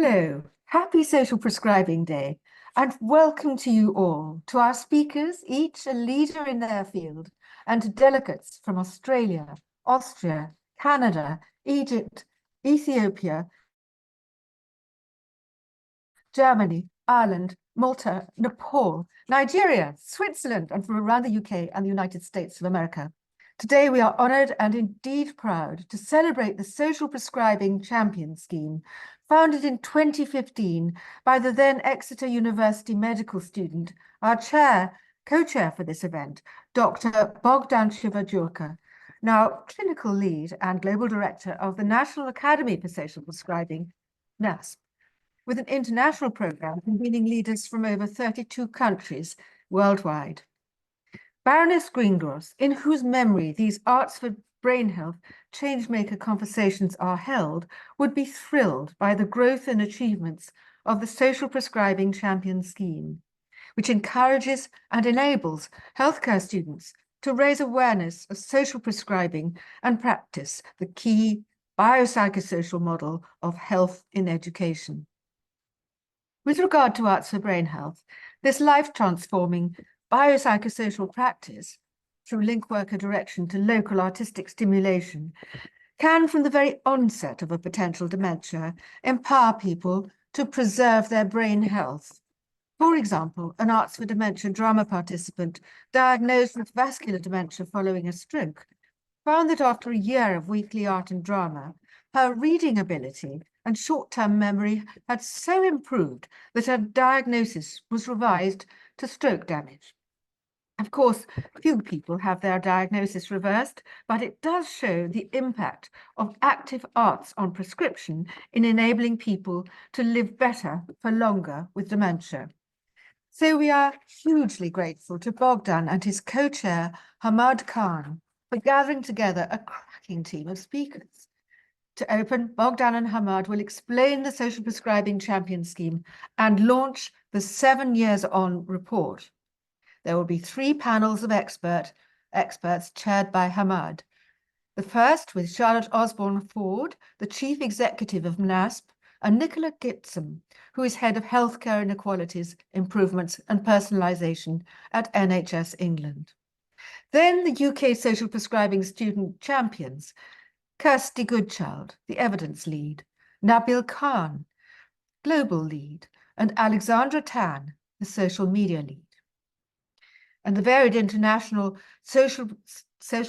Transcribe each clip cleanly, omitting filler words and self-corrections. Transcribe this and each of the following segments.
Hello, happy Social Prescribing Day, and welcome to you all, to our speakers, each a leader in their field, and to delegates from Australia, Austria, Canada, Egypt, Ethiopia, Germany, Ireland, Malta, Nepal, Nigeria, Switzerland, and from around the UK and the United States of America. Today, we are honoured and indeed proud to celebrate the Social Prescribing Champion scheme, founded in 2015 by the then Exeter University medical student, our co-chair for this event, Dr. Bogdan Giurca, now clinical lead and global director of the National Academy for Social Prescribing, NASP, with an international program convening leaders from over 32 countries worldwide. Baroness Greengross, in whose memory these Arts for Brain Health Changemaker conversations are held, would be thrilled by the growth and achievements of the Social Prescribing Champion scheme, which encourages and enables healthcare students to raise awareness of social prescribing and practice the key biopsychosocial model of health in education. With regard to Arts for Brain Health, this life-transforming biopsychosocial practice, through link worker direction to local artistic stimulation, can, from the very onset of a potential dementia, empower people to preserve their brain health. For example, an Arts for Dementia drama participant diagnosed with vascular dementia following a stroke found that after a year of weekly art and drama, her reading ability and short-term memory had so improved that her diagnosis was revised to stroke damage. Of course, few people have their diagnosis reversed, but it does show the impact of active arts on prescription in enabling people to live better for longer with dementia. So we are hugely grateful to Bogdan and his co-chair, Hamaad for gathering together a cracking team of speakers. To open, Bogdan and Hamaad will explain the Social Prescribing Champion scheme and launch the 7 Years On report. There will be 3 panels of experts chaired by Hamaad. The first with Charlotte Osborne-Ford, the Chief Executive of NASP, and Nicola Gitsum, who is Head of Healthcare Inequalities, Improvements and Personalisation at NHS England. Then the UK Social Prescribing Student Champions, Kirsty Goodchild, the Evidence Lead, Nabil Khan, Global Lead, and Alexandra Tan, the Social Media Lead. And the varied international social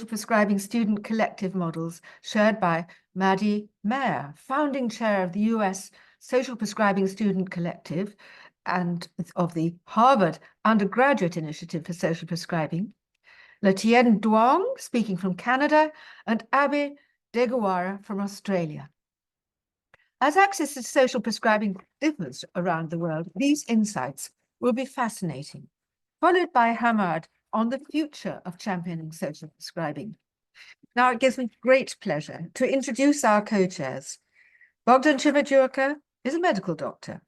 prescribing student collective models shared by Maddie Mayer, founding chair of the US Social Prescribing Student Collective and of the Harvard Undergraduate Initiative for Social Prescribing, Letienne Duong, speaking from Canada, and Abby Degawara from Australia. As access to social prescribing differs around the world, these insights will be fascinating, followed by Hamaad on the future of championing social prescribing. Now, it gives me great pleasure to introduce our co-chairs. Bogdan Giurca is a medical doctor,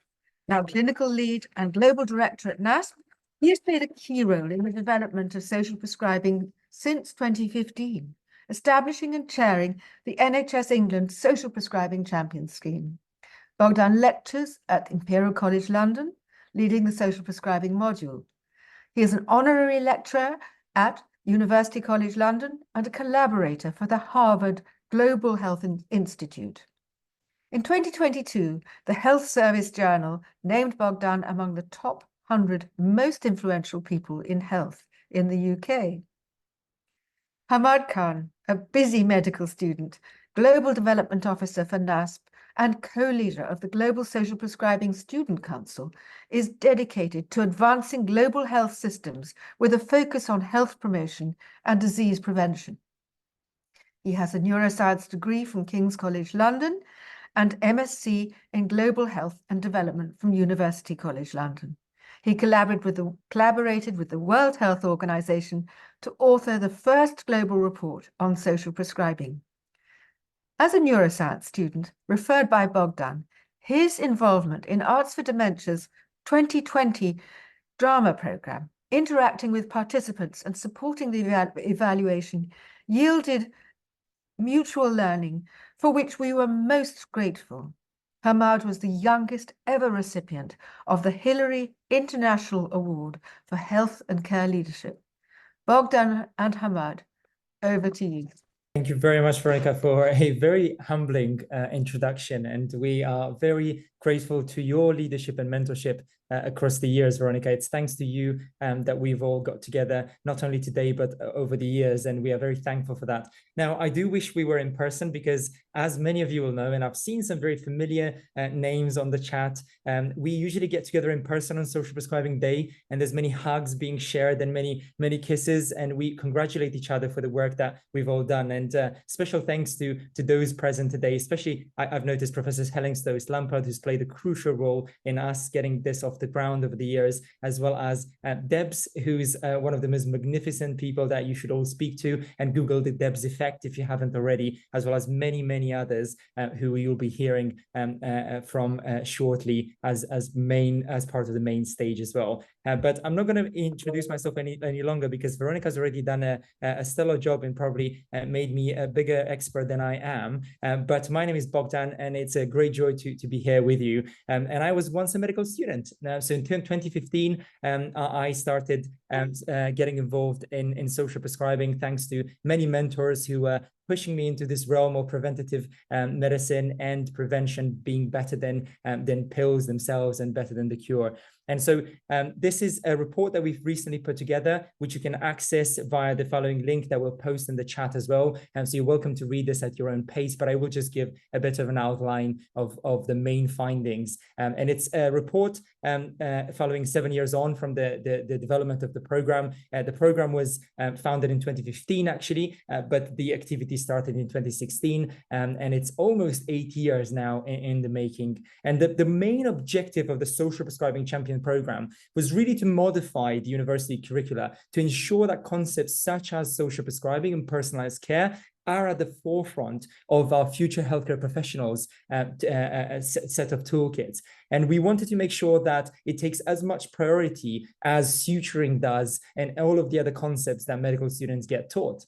now clinical lead and global director at NASP. He has played a key role in the development of social prescribing since 2015, establishing and chairing the NHS England Social Prescribing Champion scheme. Bogdan lectures at Imperial College London, leading the social prescribing module. He is an honorary lecturer at University College London and a collaborator for the Harvard Global Health Institute. In 2022, the Health Service Journal named Bogdan among the top 100 most influential people in health in the UK. Hamaad Khan, a busy medical student, Global Development Officer for NASP, and co-leader of the Global Social Prescribing Student Council, is dedicated to advancing global health systems with a focus on health promotion and disease prevention. He has a neuroscience degree from King's College London and MSc in Global Health and Development from University College London. He collaborated with the World Health Organization to author the first global report on social prescribing. As a neuroscience student referred by Bogdan, his involvement in Arts for Dementia's 2020 drama program, interacting with participants and supporting the evaluation, yielded mutual learning for which we were most grateful. Hamaad was the youngest ever recipient of the Hillary International Award for Health and Care Leadership. Bogdan and Hamaad, over to you. Thank you very much, Veronica, for a very humbling introduction. And we are very grateful to your leadership and mentorship across the years, Veronica. It's thanks to you that we've all got together, not only today, but over the years. And we are very thankful for that. Now, I do wish we were in person because, as many of you will know, and I've seen some very familiar names on the chat, we usually get together in person on Social Prescribing Day, and there's many hugs being shared and many kisses, and we congratulate each other for the work that we've all done. And special thanks to those present today, especially I've noticed Professor Hellingstow Lampard, who's played a crucial role in us getting this off the ground over the years, as well as Debs, who's one of the most magnificent people that you should all speak to, and Google the Debs effect if you haven't already, as well as many others who you'll be hearing from shortly as part of the main stage as well. But I'm not going to introduce myself any longer because Veronica's already done a stellar job and probably made me a bigger expert than I am. But my name is Bogdan, and it's a great joy to be here with you. And I was once a medical student. So in 2015, I started getting involved in social prescribing thanks to many mentors who were pushing me into this realm of preventative medicine and prevention being better than pills themselves and better than the cure. And so this is a report that we've recently put together, which you can access via the following link that we'll post in the chat as well. And so you're welcome to read this at your own pace, but I will just give a bit of an outline of the main findings. And it's a report following 7 years on from the development of the program. The program was founded in 2015, actually, but the activity started in 2016, and it's almost 8 years now in the making. And the main objective of the Social Prescribing Champion program was really to modify the university curricula to ensure that concepts such as social prescribing and personalized care are at the forefront of our future healthcare professionals set of toolkits. And we wanted to make sure that it takes as much priority as suturing does and all of the other concepts that medical students get taught.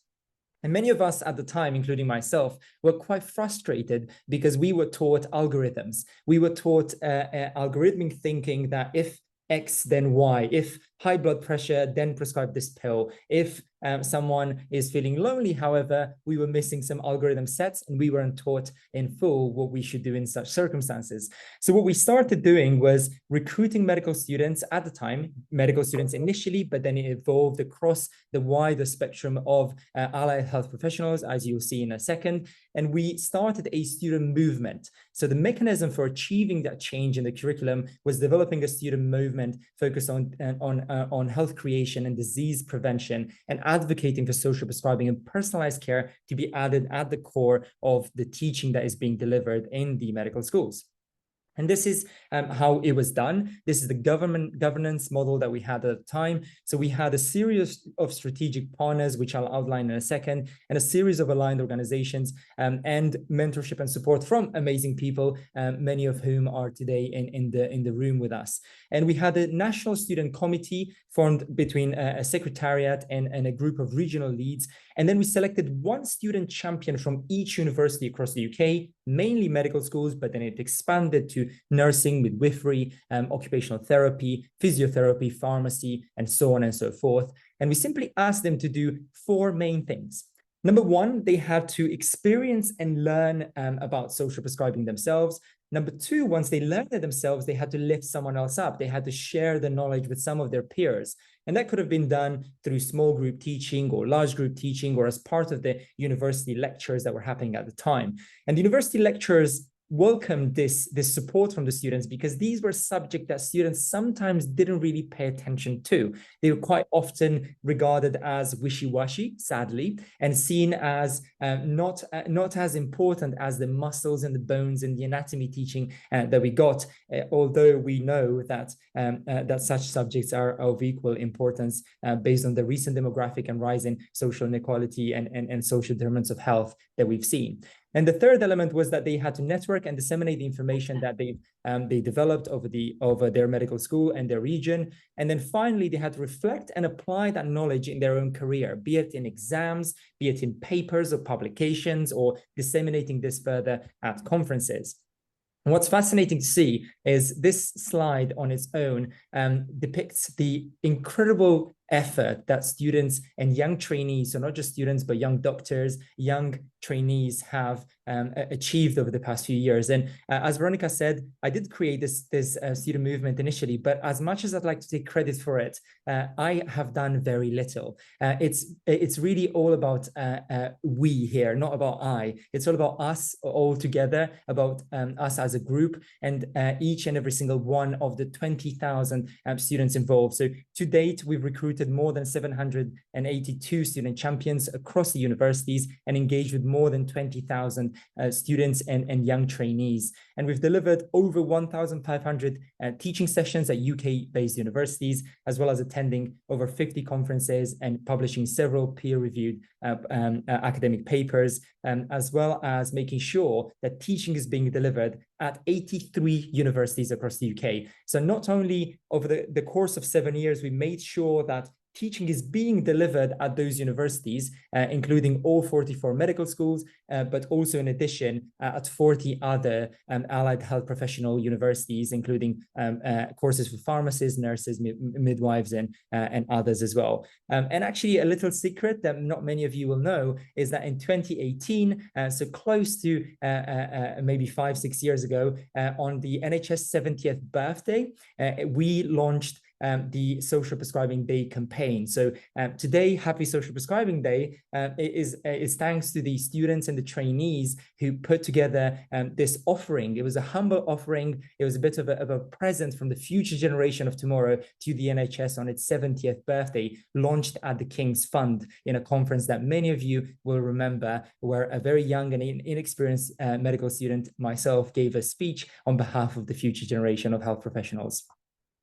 And many of us at the time, including myself, were quite frustrated because we were taught algorithms. We were taught algorithmic thinking that if X, then Y. If high blood pressure, then prescribe this pill. If someone is feeling lonely, however, we were missing some algorithm sets and we weren't taught in full what we should do in such circumstances. So what we started doing was recruiting medical students at the time, medical students initially, but then it evolved across the wider spectrum of allied health professionals, as you'll see in a second. And we started a student movement. So the mechanism for achieving that change in the curriculum was developing a student movement focused on health creation and disease prevention, and advocating for social prescribing and personalized care to be added at the core of the teaching that is being delivered in the medical schools. And this is how it was done. This is the governance model that we had at the time. So we had a series of strategic partners, which I'll outline in a second, and a series of aligned organizations and mentorship and support from amazing people, many of whom are today in the room with us. And we had a national student committee formed between a secretariat and a group of regional leads. And then we selected one student champion from each university across the UK, mainly medical schools, but then it expanded to nursing, midwifery, occupational therapy, physiotherapy, pharmacy, and so on and so forth. And we simply asked them to do 4 main things. Number 1, they had to experience and learn about social prescribing themselves. Number 2, once they learned it themselves, they had to lift someone else up. They had to share the knowledge with some of their peers. And that could have been done through small group teaching or large group teaching, or as part of the university lectures that were happening at the time. And the university lectures welcomed this support from the students because these were subjects that students sometimes didn't really pay attention to. They were quite often regarded as wishy-washy, sadly, and seen as not as important as the muscles and the bones and the anatomy teaching that we got, although we know that such subjects are of equal importance based on the recent demographic and rising social inequality and social determinants of health that we've seen. And the third element was that they had to network and disseminate the information that they developed over their medical school and their region. And then finally, they had to reflect and apply that knowledge in their own career, be it in exams, be it in papers or publications, or disseminating this further at conferences. And what's fascinating to see is this slide on its own depicts the incredible effort that students and young trainees, so not just students, but young doctors, young trainees have achieved over the past few years. And as Veronica said, I did create this student movement initially, but as much as I'd like to take credit for it, I have done very little. It's really all about we here, not about I. It's all about us all together, about us as a group, and each and every single one of the 20,000 students involved. So to date, we've recruited more than 782 student champions across the universities and engaged with more than 20,000 students and young trainees. And we've delivered over 1,500 teaching sessions at UK-based universities, as well as attending over 50 conferences and publishing several peer-reviewed academic papers, as well as making sure that teaching is being delivered at 83 universities across the UK. So not only over the course of 7 years, we made sure that teaching is being delivered at those universities, including all 44 medical schools, but also in addition at 40 other allied health professional universities, including courses for pharmacists, nurses, midwives, and others as well. And actually, a little secret that not many of you will know is that in 2018, so close to maybe 5-6 years ago, on the NHS 70th birthday, we launched the Social Prescribing Day campaign. So today, Happy Social Prescribing Day is thanks to the students and the trainees who put together this offering. It was a humble offering. It was a bit of a present from the future generation of tomorrow to the NHS on its 70th birthday, launched at the King's Fund in a conference that many of you will remember, where a very young and inexperienced medical student, myself, gave a speech on behalf of the future generation of health professionals.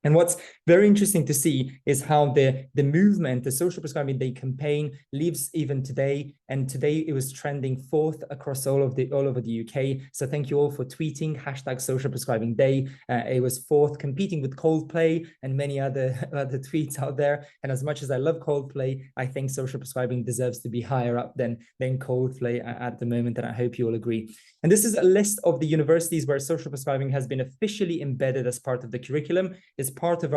And what's very interesting to see is how the movement, the Social Prescribing Day campaign, lives even today. And today it was trending fourth across all over the UK. So thank you all for tweeting #SocialPrescribingDay. It was fourth, competing with Coldplay and many other tweets out there. And as much as I love Coldplay, I think social prescribing deserves to be higher up than Coldplay at the moment. And I hope you all agree. And this is a list of the universities where social prescribing has been officially embedded as part of the curriculum. It's part of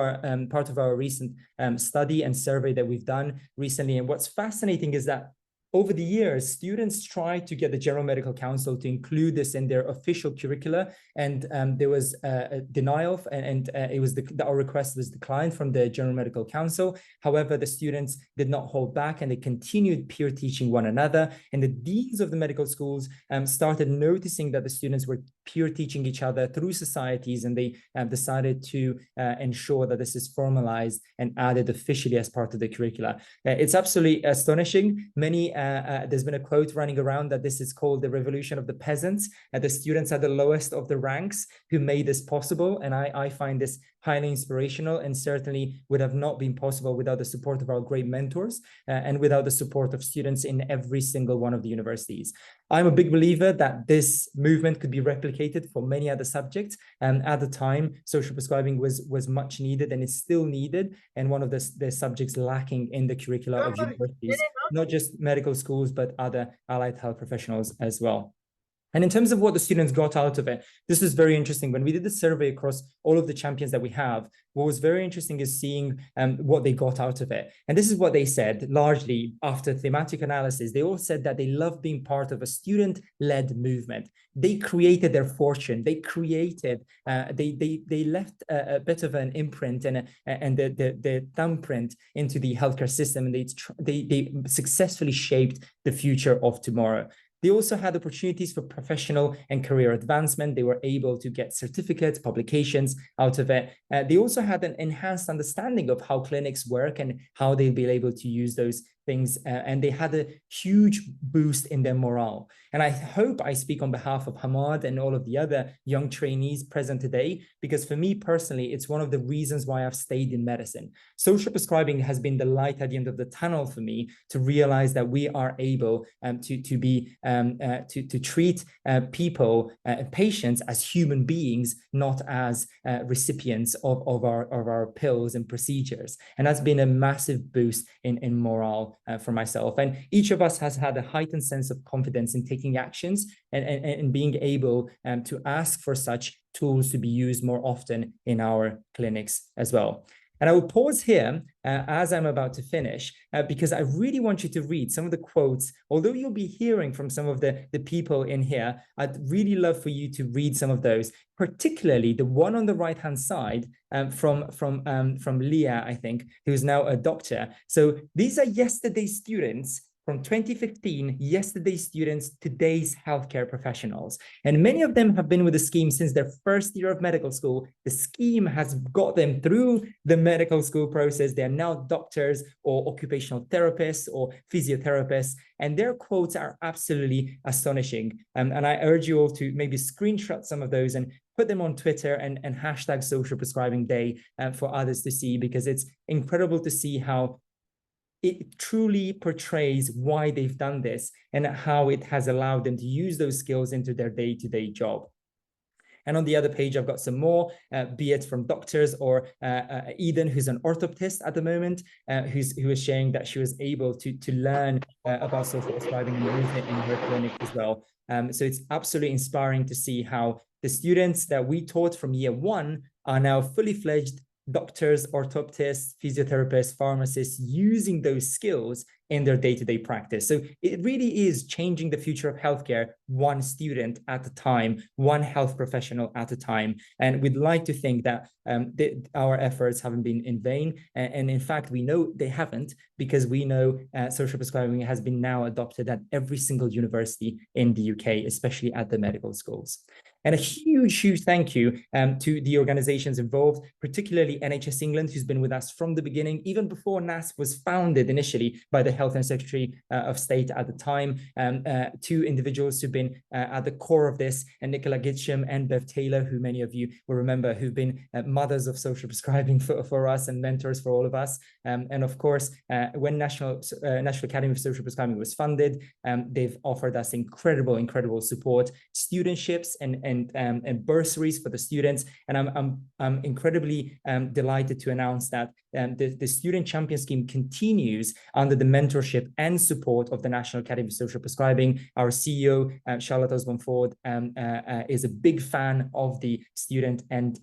our recent study and survey that we've done recently. And what's fascinating is that over the years, students tried to get the General Medical Council to include this in their official curricula, and there was a denial, and it was our request was declined from the General Medical Council. However, the students did not hold back, and they continued peer teaching one another. And the deans of the medical schools started noticing that the students were peer teaching each other through societies, and they decided to ensure that this is formalized and added officially as part of the curricula. It's absolutely astonishing. There's been a quote running around that this is called the revolution of the peasants. The students are the lowest of the ranks who made this possible. And I find this highly inspirational, and certainly would have not been possible without the support of our great mentors and without the support of students in every single one of the universities. I'm a big believer that this movement could be replicated for many other subjects. And at the time, social prescribing was much needed, and it's still needed, and one of the subjects lacking in the curricula of universities, not just medical schools, but other allied health professionals as well. And in terms of what the students got out of it, this is very interesting. When we did the survey across all of the champions that we have, what was very interesting is seeing what they got out of it. And this is what they said, largely after thematic analysis. They all said that they love being part of a student-led movement. They created their fortune. They created, they left a bit of an imprint and the thumbprint into the healthcare system, and they successfully shaped the future of tomorrow. They also had opportunities for professional and career advancement. They were able to get certificates, publications out of it. They also had an enhanced understanding of how clinics work and how they'll be able to use those things. And they had a huge boost in their morale. And I hope I speak on behalf of Hamaad and all of the other young trainees present today, because for me personally, it's one of the reasons why I've stayed in medicine. Social prescribing has been the light at the end of the tunnel for me to realize that we are able to treat people, patients, as human beings, not as recipients of our pills and procedures. And that's been a massive boost in morale. well for myself. And each of us has had a heightened sense of confidence in taking actions and being able to ask for such tools to be used more often in our clinics as well. And I will pause here as I'm about to finish, because I really want you to read some of the quotes. Although you'll be hearing from some of the people in here, I'd really love for you to read some of those, particularly the one on the right-hand side from Leah, I think, who's now a doctor. So these are yesterday's students from 2015, yesterday's students, today's healthcare professionals. And many of them have been with the scheme since their first year of medical school. The scheme has got them through the medical school process. They are now doctors or occupational therapists or physiotherapists, and their quotes are absolutely astonishing. And I urge you all to maybe screenshot some of those and put them on Twitter and hashtag Social Prescribing Day for others to see, because it's incredible to see how it truly portrays why they've done this and how it has allowed them to use those skills into their day-to-day job. And on the other page, I've got some more, be it from doctors or Eden, who's an orthoptist at the moment, who is sharing that she was able to learn about social prescribing and use it in her clinic as well. So it's absolutely inspiring to see how the students that we taught from year one are now fully fledged doctors, orthoptists, physiotherapists, pharmacists, using those skills in their day-to-day practice. So it really is changing the future of healthcare, one student at a time, one health professional at a time. And we'd like to think that our efforts haven't been in vain. And in fact, we know they haven't, because we know social prescribing has been now adopted at every single university in the UK, especially at the medical schools. And a huge, huge thank you to the organizations involved, particularly NHS England, who's been with us from the beginning, even before NASP was founded initially by the Health and Secretary of State at the time. Two individuals who've been at the core of this, and Nicola Gitcham and Bev Taylor, who many of you will remember, who've been mothers of social prescribing for us and mentors for all of us. And of course, when National Academy of Social Prescribing was funded, they've offered us incredible support, studentships and bursaries for the students. And I'm incredibly delighted to announce that the Student Champion Scheme continues under the mentorship and support of the National Academy of Social Prescribing. Our CEO, Charlotte Osborne-Ford, is a big fan of the student and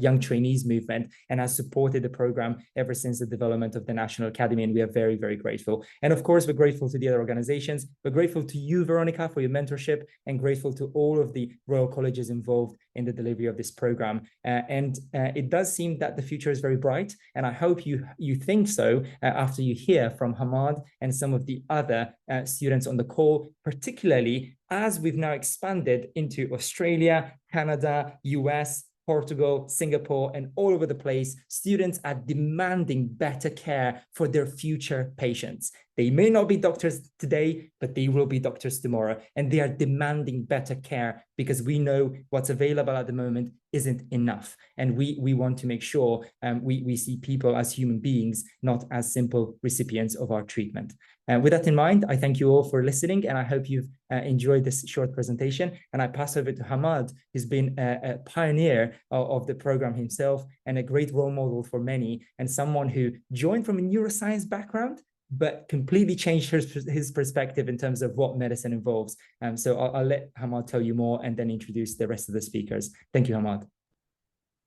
young trainees movement, and has supported the program ever since the development of the National Academy, and we are very, very grateful. And of course, we're grateful to the other organizations. We're grateful to you, Veronica, for your mentorship, and grateful to all of the Royal Colleges involved in the delivery of this program. And it does seem that the future is very bright, and I hope you think so after you hear from Hamaad and some of the other students on the call, particularly as we've now expanded into Australia, Canada, US, Portugal, Singapore, and all over the place. Students are demanding better care for their future patients. They may not be doctors today, but they will be doctors tomorrow. And they are demanding better care because we know what's available at the moment isn't enough. And we want to make sure we see people as human beings, not as simple recipients of our treatment. With that in mind, I thank you all for listening, and I hope you've enjoyed this short presentation. And I pass over to Hamaad, who's been a pioneer of the program himself and a great role model for many, and someone who joined from a neuroscience background, but completely changed his perspective in terms of what medicine involves. So I'll let Hamaad tell you more and then introduce the rest of the speakers. Thank you, Hamaad.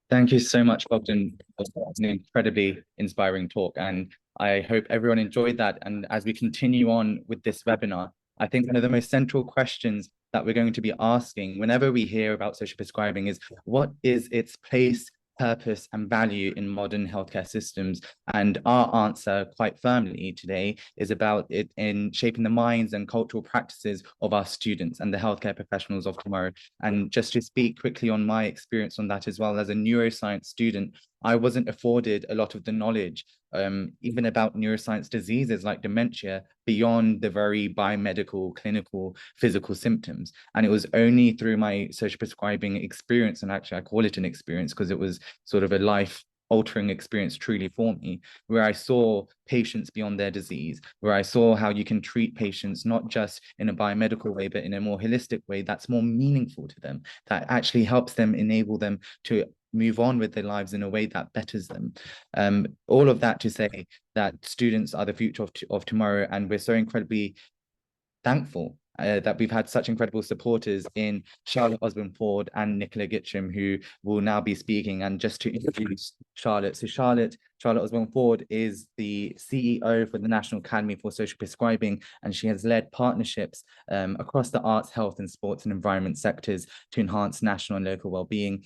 Thank you so much, Bogdan. It was an incredibly inspiring talk, and I hope everyone enjoyed that. And as we continue on with this webinar, I think one of the most central questions that we're going to be asking whenever we hear about social prescribing is, what is its place, purpose, and value in modern healthcare systems? And our answer quite firmly today is about it in shaping the minds and cultural practices of our students and the healthcare professionals of tomorrow. And just to speak quickly on my experience on that as well, as a neuroscience student, I wasn't afforded a lot of the knowledge, even about neuroscience diseases like dementia, beyond the very biomedical, clinical, physical symptoms. And it was only through my social prescribing experience, and actually I call it an experience because it was sort of a life-altering experience truly for me, where I saw patients beyond their disease, where I saw how you can treat patients not just in a biomedical way, but in a more holistic way that's more meaningful to them, that actually helps them, enable them to move on with their lives in a way that betters them. All of that to say that students are the future of tomorrow, and we're so incredibly thankful that we've had such incredible supporters in Charlotte Osborne-Ford and Nicola Gitcham, who will now be speaking. And just to introduce Charlotte, so Charlotte Osborne-Ford is the CEO for the National Academy for Social Prescribing, and she has led partnerships across the arts, health and sports and environment sectors to enhance national and local wellbeing.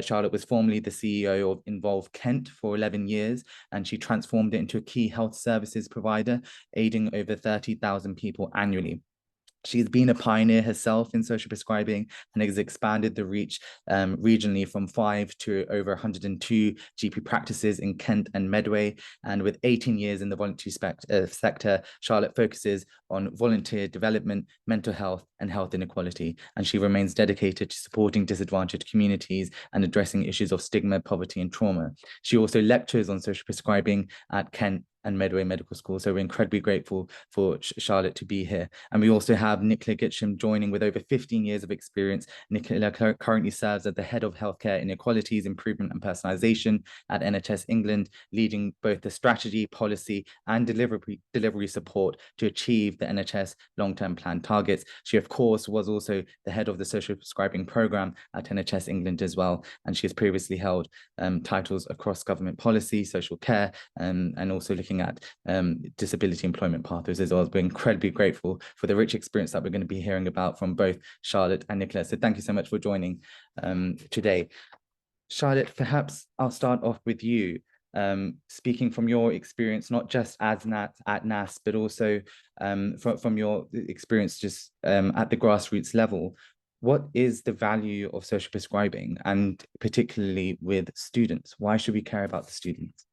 Charlotte was formerly the CEO of Involve Kent for 11 years, and she transformed it into a key health services provider, aiding over 30,000 people annually. She's been a pioneer herself in social prescribing and has expanded the reach regionally from 5 to over 102 GP practices in Kent and Medway. And with 18 years in the voluntary sector, Charlotte focuses on volunteer development, mental health, and health inequality. And she remains dedicated to supporting disadvantaged communities and addressing issues of stigma, poverty, and trauma. She also lectures on social prescribing at Kent and Medway Medical School. So we're incredibly grateful for Charlotte to be here. And we also have Nicola Gitcham joining with over 15 years of experience. Nicola currently serves as the Head of Healthcare Inequalities, Improvement and Personalisation at NHS England, leading both the strategy, policy and delivery support to achieve the NHS long-term plan targets. She, of course, was also the head of the Social Prescribing Programme at NHS England as well. And she has previously held titles across government policy, social care, and also looking at disability employment pathways as well. We're incredibly grateful for the rich experience that we're going to be hearing about from both Charlotte and Nicola. So thank you so much for joining today. Charlotte, perhaps I'll start off with you, speaking from your experience, not just as at NASP, but also from your experience just at the grassroots level. What is the value of social prescribing, and particularly with students? Why should we care about the students?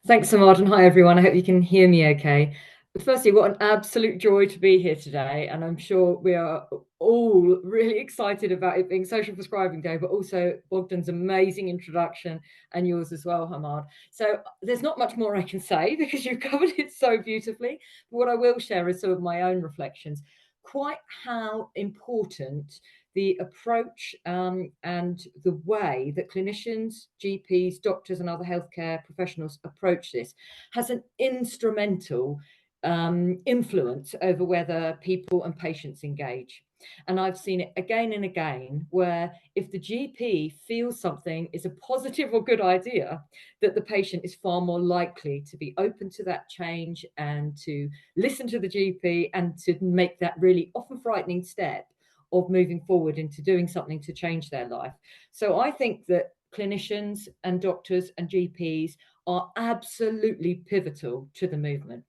Thanks, Hamaad, and hi everyone. I hope you can hear me okay. Firstly, what an absolute joy to be here today, and I'm sure we are all really excited about it being Social Prescribing Day, but also Bogdan's amazing introduction and yours as well, Hamaad. So there's not much more I can say because you've covered it so beautifully. But what I will share is some of my own reflections, quite how important the approach and the way that clinicians, GPs, doctors and other healthcare professionals approach this has an instrumental influence over whether people and patients engage. And I've seen it again and again, where if the GP feels something is a positive or good idea, that the patient is far more likely to be open to that change and to listen to the GP and to make that really often frightening step of moving forward into doing something to change their life. So I think that clinicians and doctors and GPs are absolutely pivotal to the movement.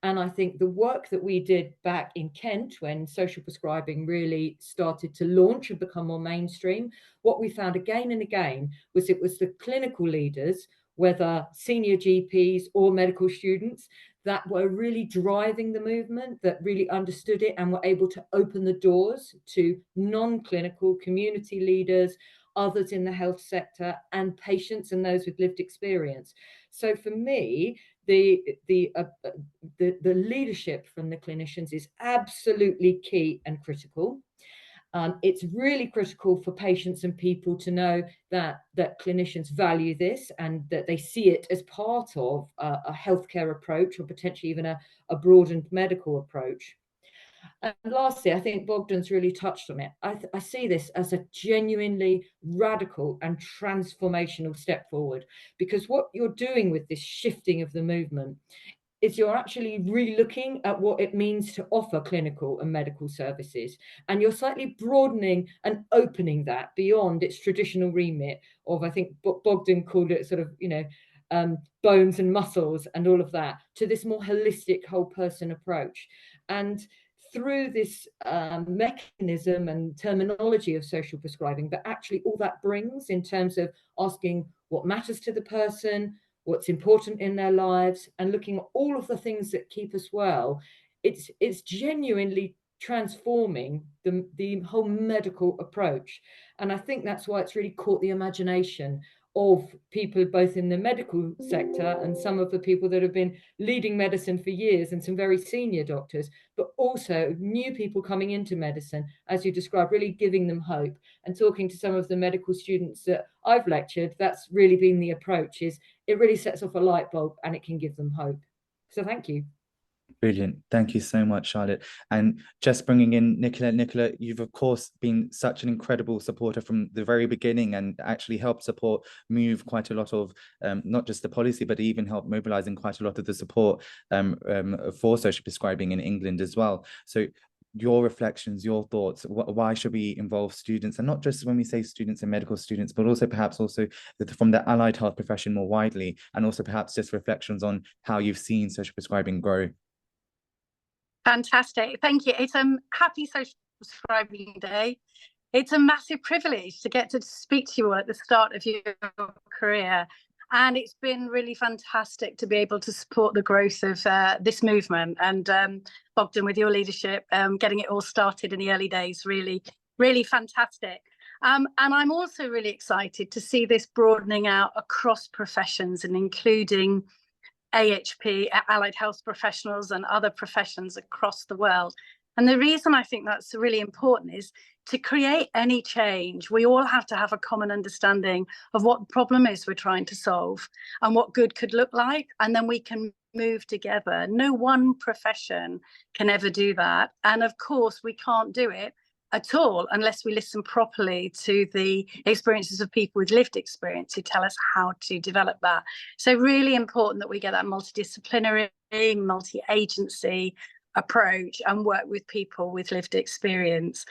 And I think the work that we did back in Kent when social prescribing really started to launch and become more mainstream, what we found again and again was it was the clinical leaders, whether senior GPs or medical students, that were really driving the movement, that really understood it and were able to open the doors to non-clinical community leaders, others in the health sector, and patients and those with lived experience. So for me, the leadership from the clinicians is absolutely key and critical. It's really critical for patients and people to know that clinicians value this and that they see it as part of a healthcare approach or potentially even a broadened medical approach. And lastly, I think Bogdan's really touched on it. I see this as a genuinely radical and transformational step forward, because what you're doing with this shifting of the movement is you're actually re-looking at what it means to offer clinical and medical services. And you're slightly broadening and opening that beyond its traditional remit of, I think Bogdan called it sort of, bones and muscles and all of that, to this more holistic whole person approach. And through this mechanism and terminology of social prescribing, but actually all that brings in terms of asking what matters to the person, what's important in their lives, and looking at all of the things that keep us well, it's genuinely transforming the whole medical approach. And I think that's why it's really caught the imagination of people both in the medical sector and some of the people that have been leading medicine for years and some very senior doctors, but also new people coming into medicine, as you described, really giving them hope. And talking to some of the medical students that I've lectured, that's really been the approach, is it really sets off a light bulb and it can give them hope. So thank you. Brilliant. Thank you so much, Charlotte. And just bringing in Nicola. Nicola, you've of course been such an incredible supporter from the very beginning and actually helped support move quite a lot of not just the policy, but even helped mobilizing quite a lot of the support for social prescribing in England as well. So your reflections, your thoughts, why should we involve students, and not just when we say students and medical students, but also perhaps also from the allied health profession more widely, and also perhaps just reflections on how you've seen social prescribing grow. Fantastic. Thank you. It's a happy Social Prescribing Day. It's a massive privilege to get to speak to you all at the start of your career. And it's been really fantastic to be able to support the growth of this movement. And Bogdan, with your leadership, getting it all started in the early days, really, really fantastic. And I'm also really excited to see this broadening out across professions and including AHP, allied health professionals, and other professions across the world. And the reason I think that's really important is to create any change, we all have to have a common understanding of what the problem is we're trying to solve and what good could look like. And then we can move together. No one profession can ever do that. And of course, we can't do it at all unless we listen properly to the experiences of people with lived experience who tell us how to develop that. So really important that we get that multidisciplinary, multi-agency approach and work with people with lived experience.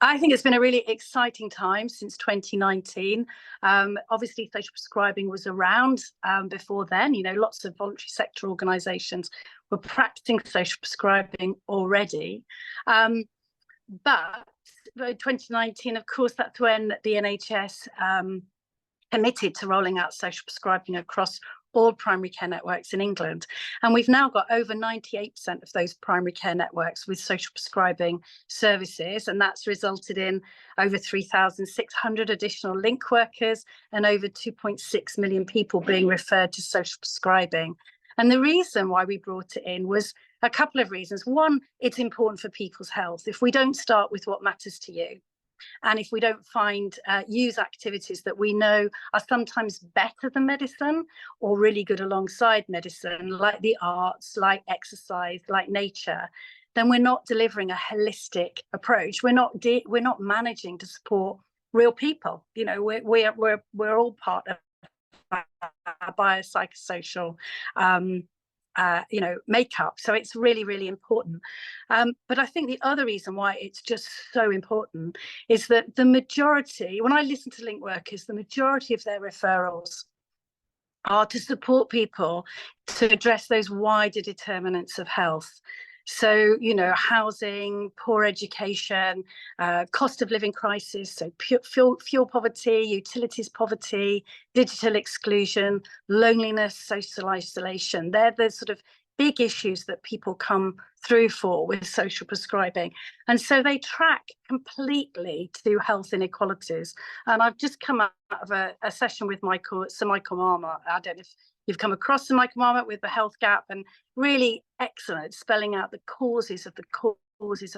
I think it's been a really exciting time since 2019. Obviously, social prescribing was around before then. You know, lots of voluntary sector organisations were practicing social prescribing already. But 2019, of course, that's when the NHS committed to rolling out social prescribing across all primary care networks in England. And we've now got over 98% of those primary care networks with social prescribing services. And that's resulted in over 3,600 additional link workers and over 2.6 million people being referred to social prescribing. And the reason why we brought it in was a couple of reasons. One, it's important for people's health. If we don't start with what matters to you, and if we don't use activities that we know are sometimes better than medicine or really good alongside medicine, like the arts, like exercise, like nature, then we're not delivering a holistic approach. We're not managing to support real people. You know, we're all part of biopsychosocial makeup. So it's really, really important. But I think the other reason why it's just so important is that the majority, when I listen to link workers, the majority of their referrals are to support people to address those wider determinants of health. So, you know, housing, poor education, cost of living crisis, so fuel poverty, utilities poverty, digital exclusion, loneliness, social isolation. They're the sort of big issues that people come through for with social prescribing. And so they track completely to health inequalities. And I've just come out of a session with Sir Michael Marmot. I don't know if you've come across Sir Michael Marmot with the health gap, and really excellent spelling out the causes of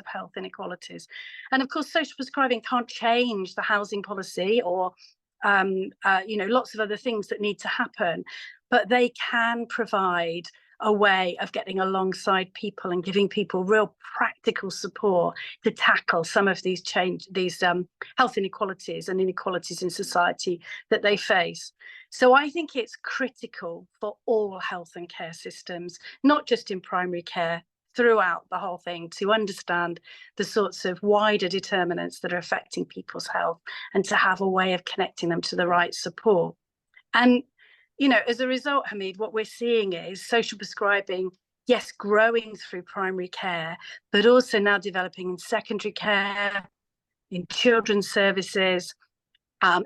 health inequalities. And of course, social prescribing can't change the housing policy or lots of other things that need to happen, but they can provide a way of getting alongside people and giving people real practical support to tackle some of these health inequalities and inequalities in society that they face. So I think it's critical for all health and care systems, not just in primary care, throughout the whole thing, to understand the sorts of wider determinants that are affecting people's health and to have a way of connecting them to the right support. And you know, as a result, Hamaad, what we're seeing is social prescribing, yes, growing through primary care, but also now developing in secondary care, in children's services,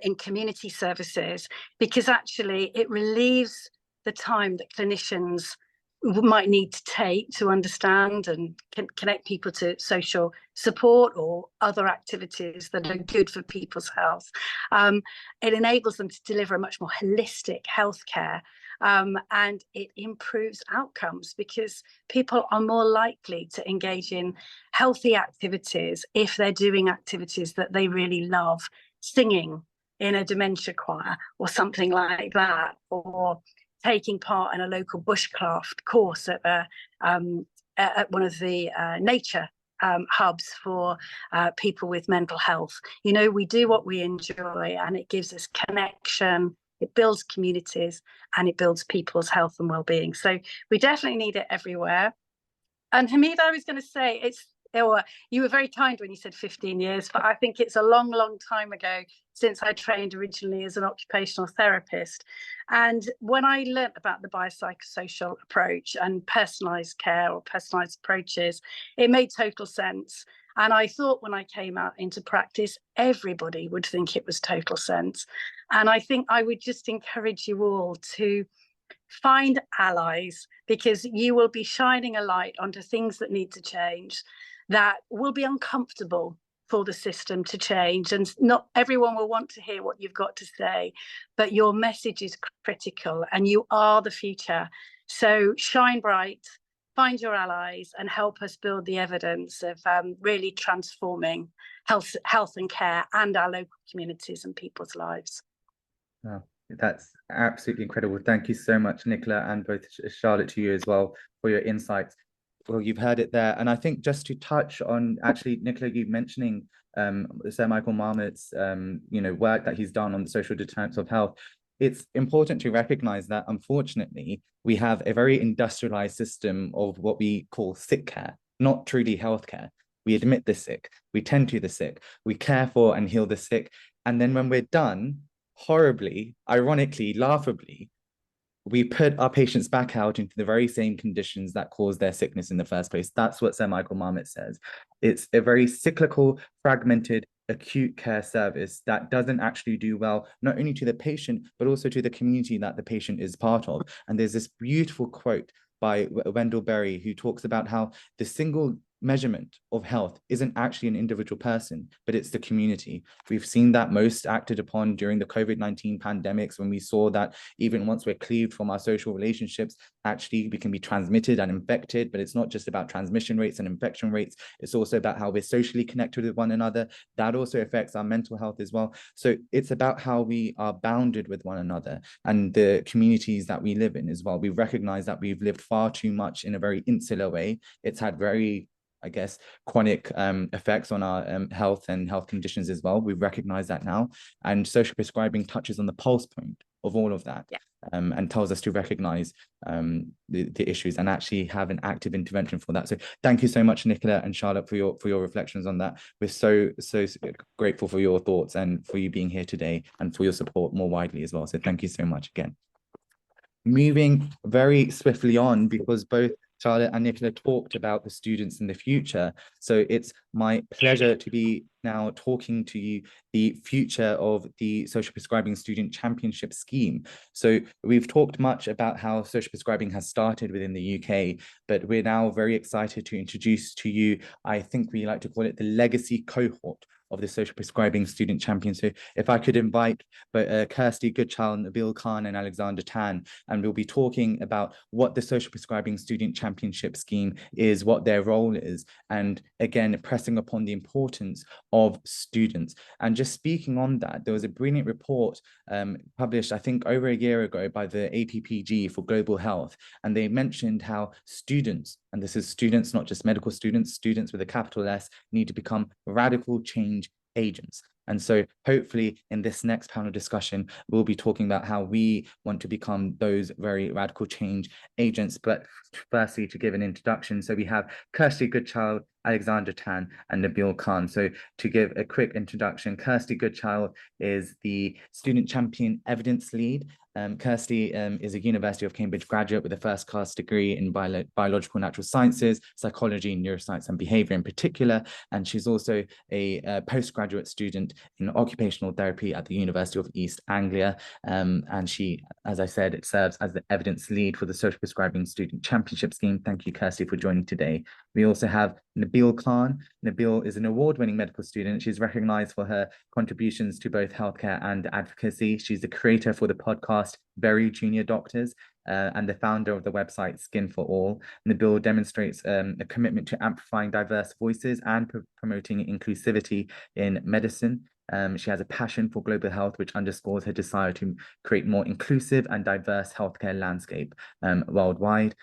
in community services, because actually it relieves the time that clinicians might need to take to understand and connect people to social support or other activities that are good for people's health. It enables them to deliver a much more holistic healthcare, and it improves outcomes because people are more likely to engage in healthy activities if they're doing activities that they really love, singing in a dementia choir or something like that, or taking part in a local bushcraft course at one of the nature hubs for people with mental health. You know, we do what we enjoy, and it gives us connection, it builds communities, and it builds people's health and well-being. So we definitely need it everywhere. And Hamaad, I was going to say, you were very kind when you said 15 years, but I think it's a long, long time ago since I trained originally as an occupational therapist. And when I learnt about the biopsychosocial approach and personalised care or personalised approaches, it made total sense. And I thought when I came out into practice, everybody would think it was total sense. And I think I would just encourage you all to find allies, because you will be shining a light onto things that need to change, that will be uncomfortable for the system to change, and not everyone will want to hear what you've got to say, but your message is critical and you are the future. So shine bright, find your allies, and help us build the evidence of really transforming health and care and our local communities and people's lives. Wow, that's absolutely incredible. Thank you so much, Nicola, and both Charlotte, to you as well, for your insights. Well, you've heard it there. And I think just to touch on, actually, Nicola, you mentioning Sir Michael Marmot's work that he's done on the social determinants of health, it's important to recognize that, unfortunately, we have a very industrialized system of what we call sick care, not truly healthcare. We admit the sick, we tend to the sick, we care for and heal the sick. And then when we're done, horribly, ironically, laughably, we put our patients back out into the very same conditions that caused their sickness in the first place. That's what Sir Michael Marmot says. It's a very cyclical, fragmented, acute care service that doesn't actually do well, not only to the patient, but also to the community that the patient is part of. And there's this beautiful quote by Wendell Berry, who talks about how the single measurement of health isn't actually an individual person, but it's the community. We've seen that most acted upon during the COVID-19 pandemics, when we saw that even once we're cleaved from our social relationships, actually we can be transmitted and infected. But it's not just about transmission rates and infection rates, it's also about how we're socially connected with one another. That also affects our mental health as well. So it's about how we are bounded with one another and the communities that we live in as well. We recognize that we've lived far too much in a very insular way. It's had very, I guess, chronic effects on our health and health conditions as well. We recognize that now. And social prescribing touches on the pulse point of all of that, and tells us to recognize the issues and actually have an active intervention for that. So thank you so much, Nicola and Charlotte, for your reflections on that. We're so grateful for your thoughts and for you being here today and for your support more widely as well. So thank you so much again. Moving very swiftly on, because both Charlotte and Nicola talked about the students in the future. So it's my pleasure to be now talking to you the future of the Social Prescribing Student Championship scheme. So we've talked much about how social prescribing has started within the UK, but we're now very excited to introduce to you, I think we like to call it the legacy cohort of the Social Prescribing Student Champion. So if I could invite Kirsty Goodchild, Nabil Khan and Alexander Tan, and we'll be talking about what the Social Prescribing Student Championship scheme is, what their role is, and again, pressing upon the importance of students. And just speaking on that, there was a brilliant report published, I think, over a year ago by the APPG for Global Health, and they mentioned how students, and this is students, not just medical students, students with a capital S, need to become radical change agents. And so hopefully in this next panel discussion, we'll be talking about how we want to become those very radical change agents. But firstly, to give an introduction, so we have Kirsty Goodchild, Alexandra Tan, and Nabil Khan. So to give a quick introduction, Kirsty Goodchild is the Student Champion Evidence Lead. Kirsty is a University of Cambridge graduate with a first-class degree in biological natural sciences, psychology, neuroscience, and behavior in particular. And she's also a postgraduate student in occupational therapy at the University of East Anglia. And she, as I said, serves as the evidence lead for the Social Prescribing Student Championship Scheme. Thank you, Kirsty, for joining today. We also have Nabil Khan. Nabil is an award-winning medical student. She's recognized for her contributions to both healthcare and advocacy. She's the creator for the podcast Very Junior Doctors and the founder of the website Skin for All. Nabil demonstrates a commitment to amplifying diverse voices and promoting inclusivity in medicine. She has a passion for global health, which underscores her desire to create more inclusive and diverse healthcare landscape worldwide.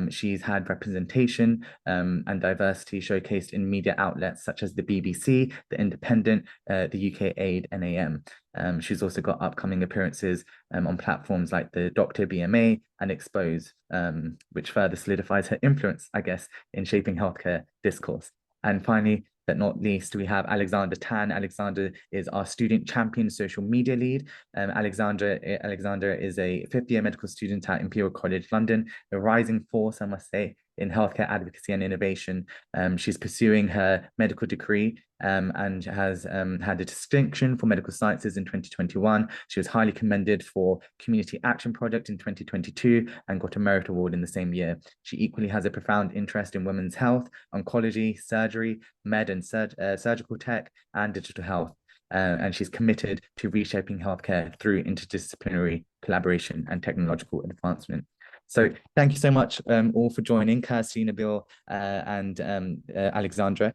She's had representation and diversity showcased in media outlets such as the BBC, The Independent, the UK Aid, NAM. She's also got upcoming appearances on platforms like the Dr. BMA and Expose, which further solidifies her influence, I guess, in shaping healthcare discourse. And finally, but not least, we have Alexandra Tan. Alexandra is our student champion social media lead. Alexandra is a fifth-year medical student at Imperial College London, a rising force, I must say, in healthcare advocacy and innovation. She's pursuing her medical degree and has had a distinction for medical sciences in 2021. She was highly commended for Community Action Project in 2022 and got a merit award in the same year. She equally has a profound interest in women's health, oncology, surgery, med and surgical tech, and digital health. And she's committed to reshaping healthcare through interdisciplinary collaboration and technological advancement. So thank you so much all for joining, Kirsty, Nabil, and Alexandra.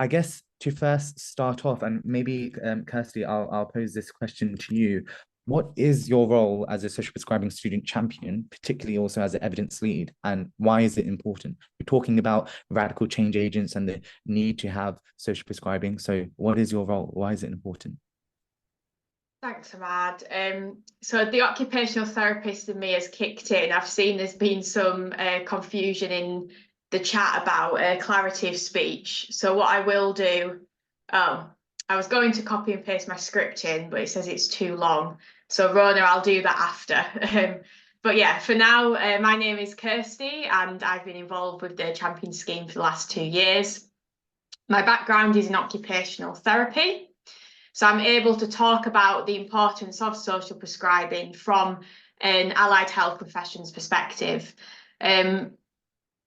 I guess to first start off, and maybe Kirsty, I'll pose this question to you. What is your role as a social prescribing student champion, particularly also as an evidence lead, and why is it important? We're talking about radical change agents and the need to have social prescribing. So what is your role? Why is it important? Thanks, Hamaad. So the occupational therapist in me has kicked in. I've seen there's been some confusion in the chat about clarity of speech. So what I will do, I was going to copy and paste my script in, but it says it's too long. So Rona, I'll do that after. But yeah, for now, my name is Kirsty and I've been involved with the Champion Scheme for the last 2 years. My background is in occupational therapy. So I'm able to talk about the importance of social prescribing from an allied health profession's perspective.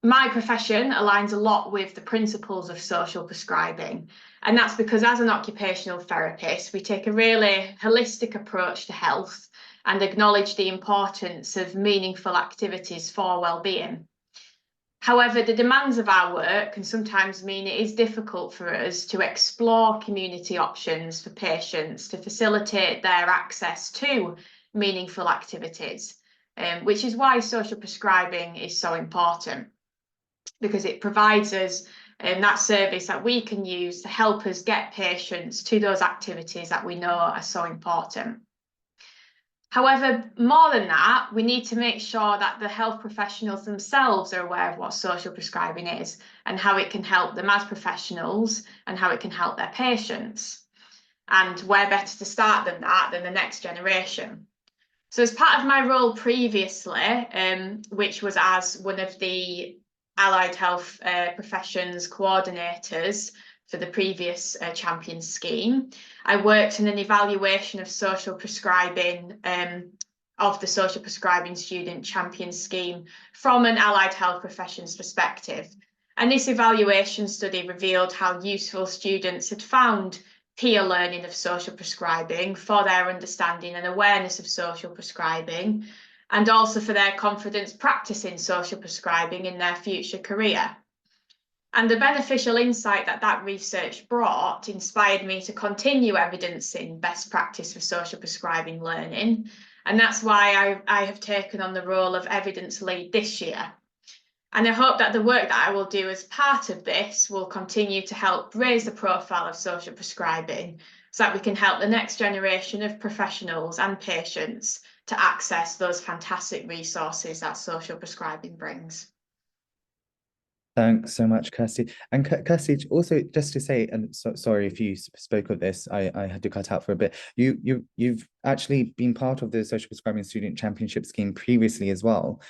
My profession aligns a lot with the principles of social prescribing, and that's because as an occupational therapist, we take a really holistic approach to health and acknowledge the importance of meaningful activities for well-being. However, the demands of our work can sometimes mean it is difficult for us to explore community options for patients to facilitate their access to meaningful activities, which is why social prescribing is so important, because it provides us that service that we can use to help us get patients to those activities that we know are so important. However, more than that, we need to make sure that the health professionals themselves are aware of what social prescribing is and how it can help them as professionals and how it can help their patients. And where better to start than that than the next generation. So as part of my role previously, which was as one of the allied health professions coordinators for the previous Champion Scheme, I worked in an evaluation of social prescribing of the Social Prescribing Student Champion Scheme from an allied health professions perspective. And this evaluation study revealed how useful students had found peer learning of social prescribing for their understanding and awareness of social prescribing, and also for their confidence practicing social prescribing in their future career. And the beneficial insight that that research brought inspired me to continue evidencing best practice for social prescribing learning. And that's why I have taken on the role of evidence lead this year. And I hope that the work that I will do as part of this will continue to help raise the profile of social prescribing so that we can help the next generation of professionals and patients to access those fantastic resources that social prescribing brings. Thanks so much, Kirsty. And Kirsty, also just to say, and sorry if you spoke of this, I had to cut out for a bit. You've actually been part of the Social Prescribing Student Championship scheme previously as well.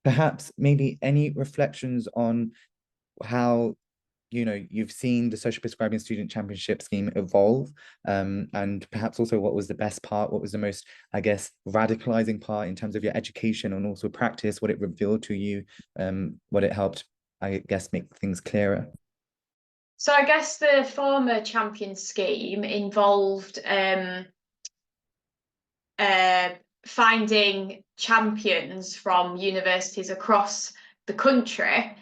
Perhaps maybe any reflections on how you've seen the Social Prescribing Student Championship scheme evolve, and perhaps also what was the best part, what was the most, I guess, radicalizing part in terms of your education and also practice, what it revealed to you, what it helped, I guess, make things clearer. So I guess the former champion scheme involved finding champions from universities across the country.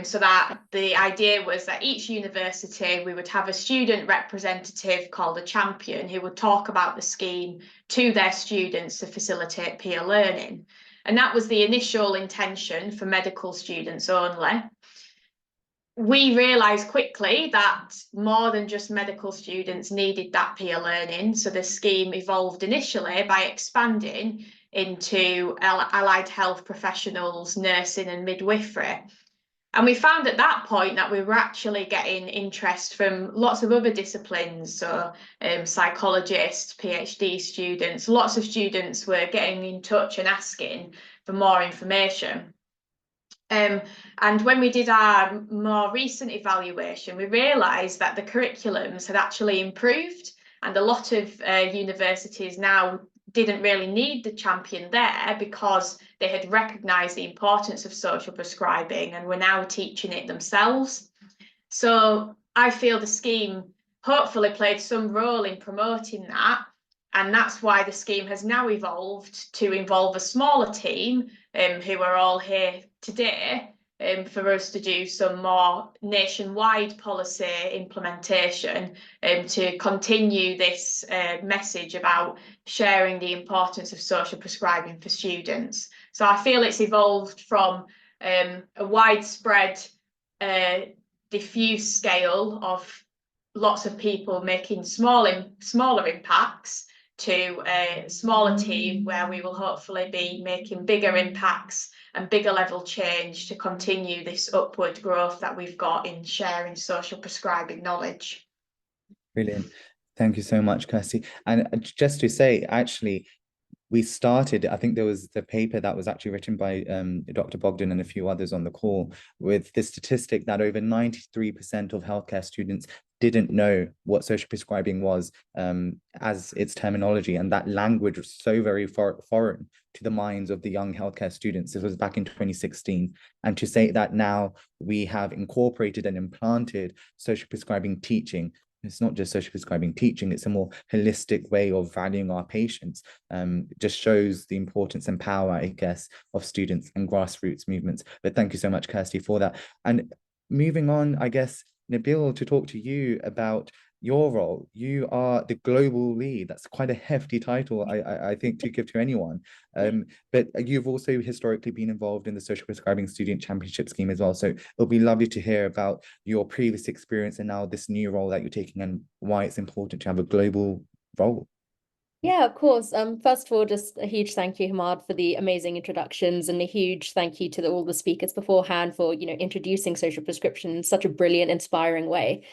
So that the idea was that each university, we would have a student representative called a champion who would talk about the scheme to their students to facilitate peer learning. And that was the initial intention for medical students only. We realised quickly that more than just medical students needed that peer learning. So the scheme evolved initially by expanding into allied health professionals, nursing and midwifery. And we found at that point that we were actually getting interest from lots of other disciplines. So psychologists, PhD students, lots of students were getting in touch and asking for more information. And when we did our more recent evaluation, we realised that the curriculums had actually improved, and a lot of universities now didn't really need the champion there because they had recognised the importance of social prescribing and were now teaching it themselves. So I feel the scheme hopefully played some role in promoting that, and that's why the scheme has now evolved to involve a smaller team who are all here today for us to do some more nationwide policy implementation to continue this message about sharing the importance of social prescribing for students. So I feel it's evolved from a widespread diffuse scale of lots of people making smaller impacts to a smaller team where we will hopefully be making bigger impacts and bigger level change to continue this upward growth that we've got in sharing social prescribing knowledge. Brilliant. Thank you so much, Kirsty. And just to say, actually, we started, I think there was the paper that was actually written by Dr. Bogdan and a few others on the call with the statistic that over 93% of healthcare students didn't know what social prescribing was as its terminology, and that language was so very foreign to the minds of the young healthcare students. This was back in 2016. And to say that now we have incorporated and implanted social prescribing teaching, it's not just social prescribing teaching, it's a more holistic way of valuing our patients. Just shows the importance and power, I guess, of students and grassroots movements. But thank you so much, Kirsty, for that. And moving on, I guess, Nabil, to talk to you about your role. You are the global lead. That's quite a hefty title, I think, to give to anyone. But you've also historically been involved in the Social Prescribing Student Championship scheme as well. So it'll be lovely to hear about your previous experience and now this new role that you're taking and why it's important to have a global role. Yeah, of course. First of all, just a huge thank you, Hamaad, for the amazing introductions, and a huge thank you to all the speakers beforehand for, introducing social prescription in such a brilliant, inspiring way.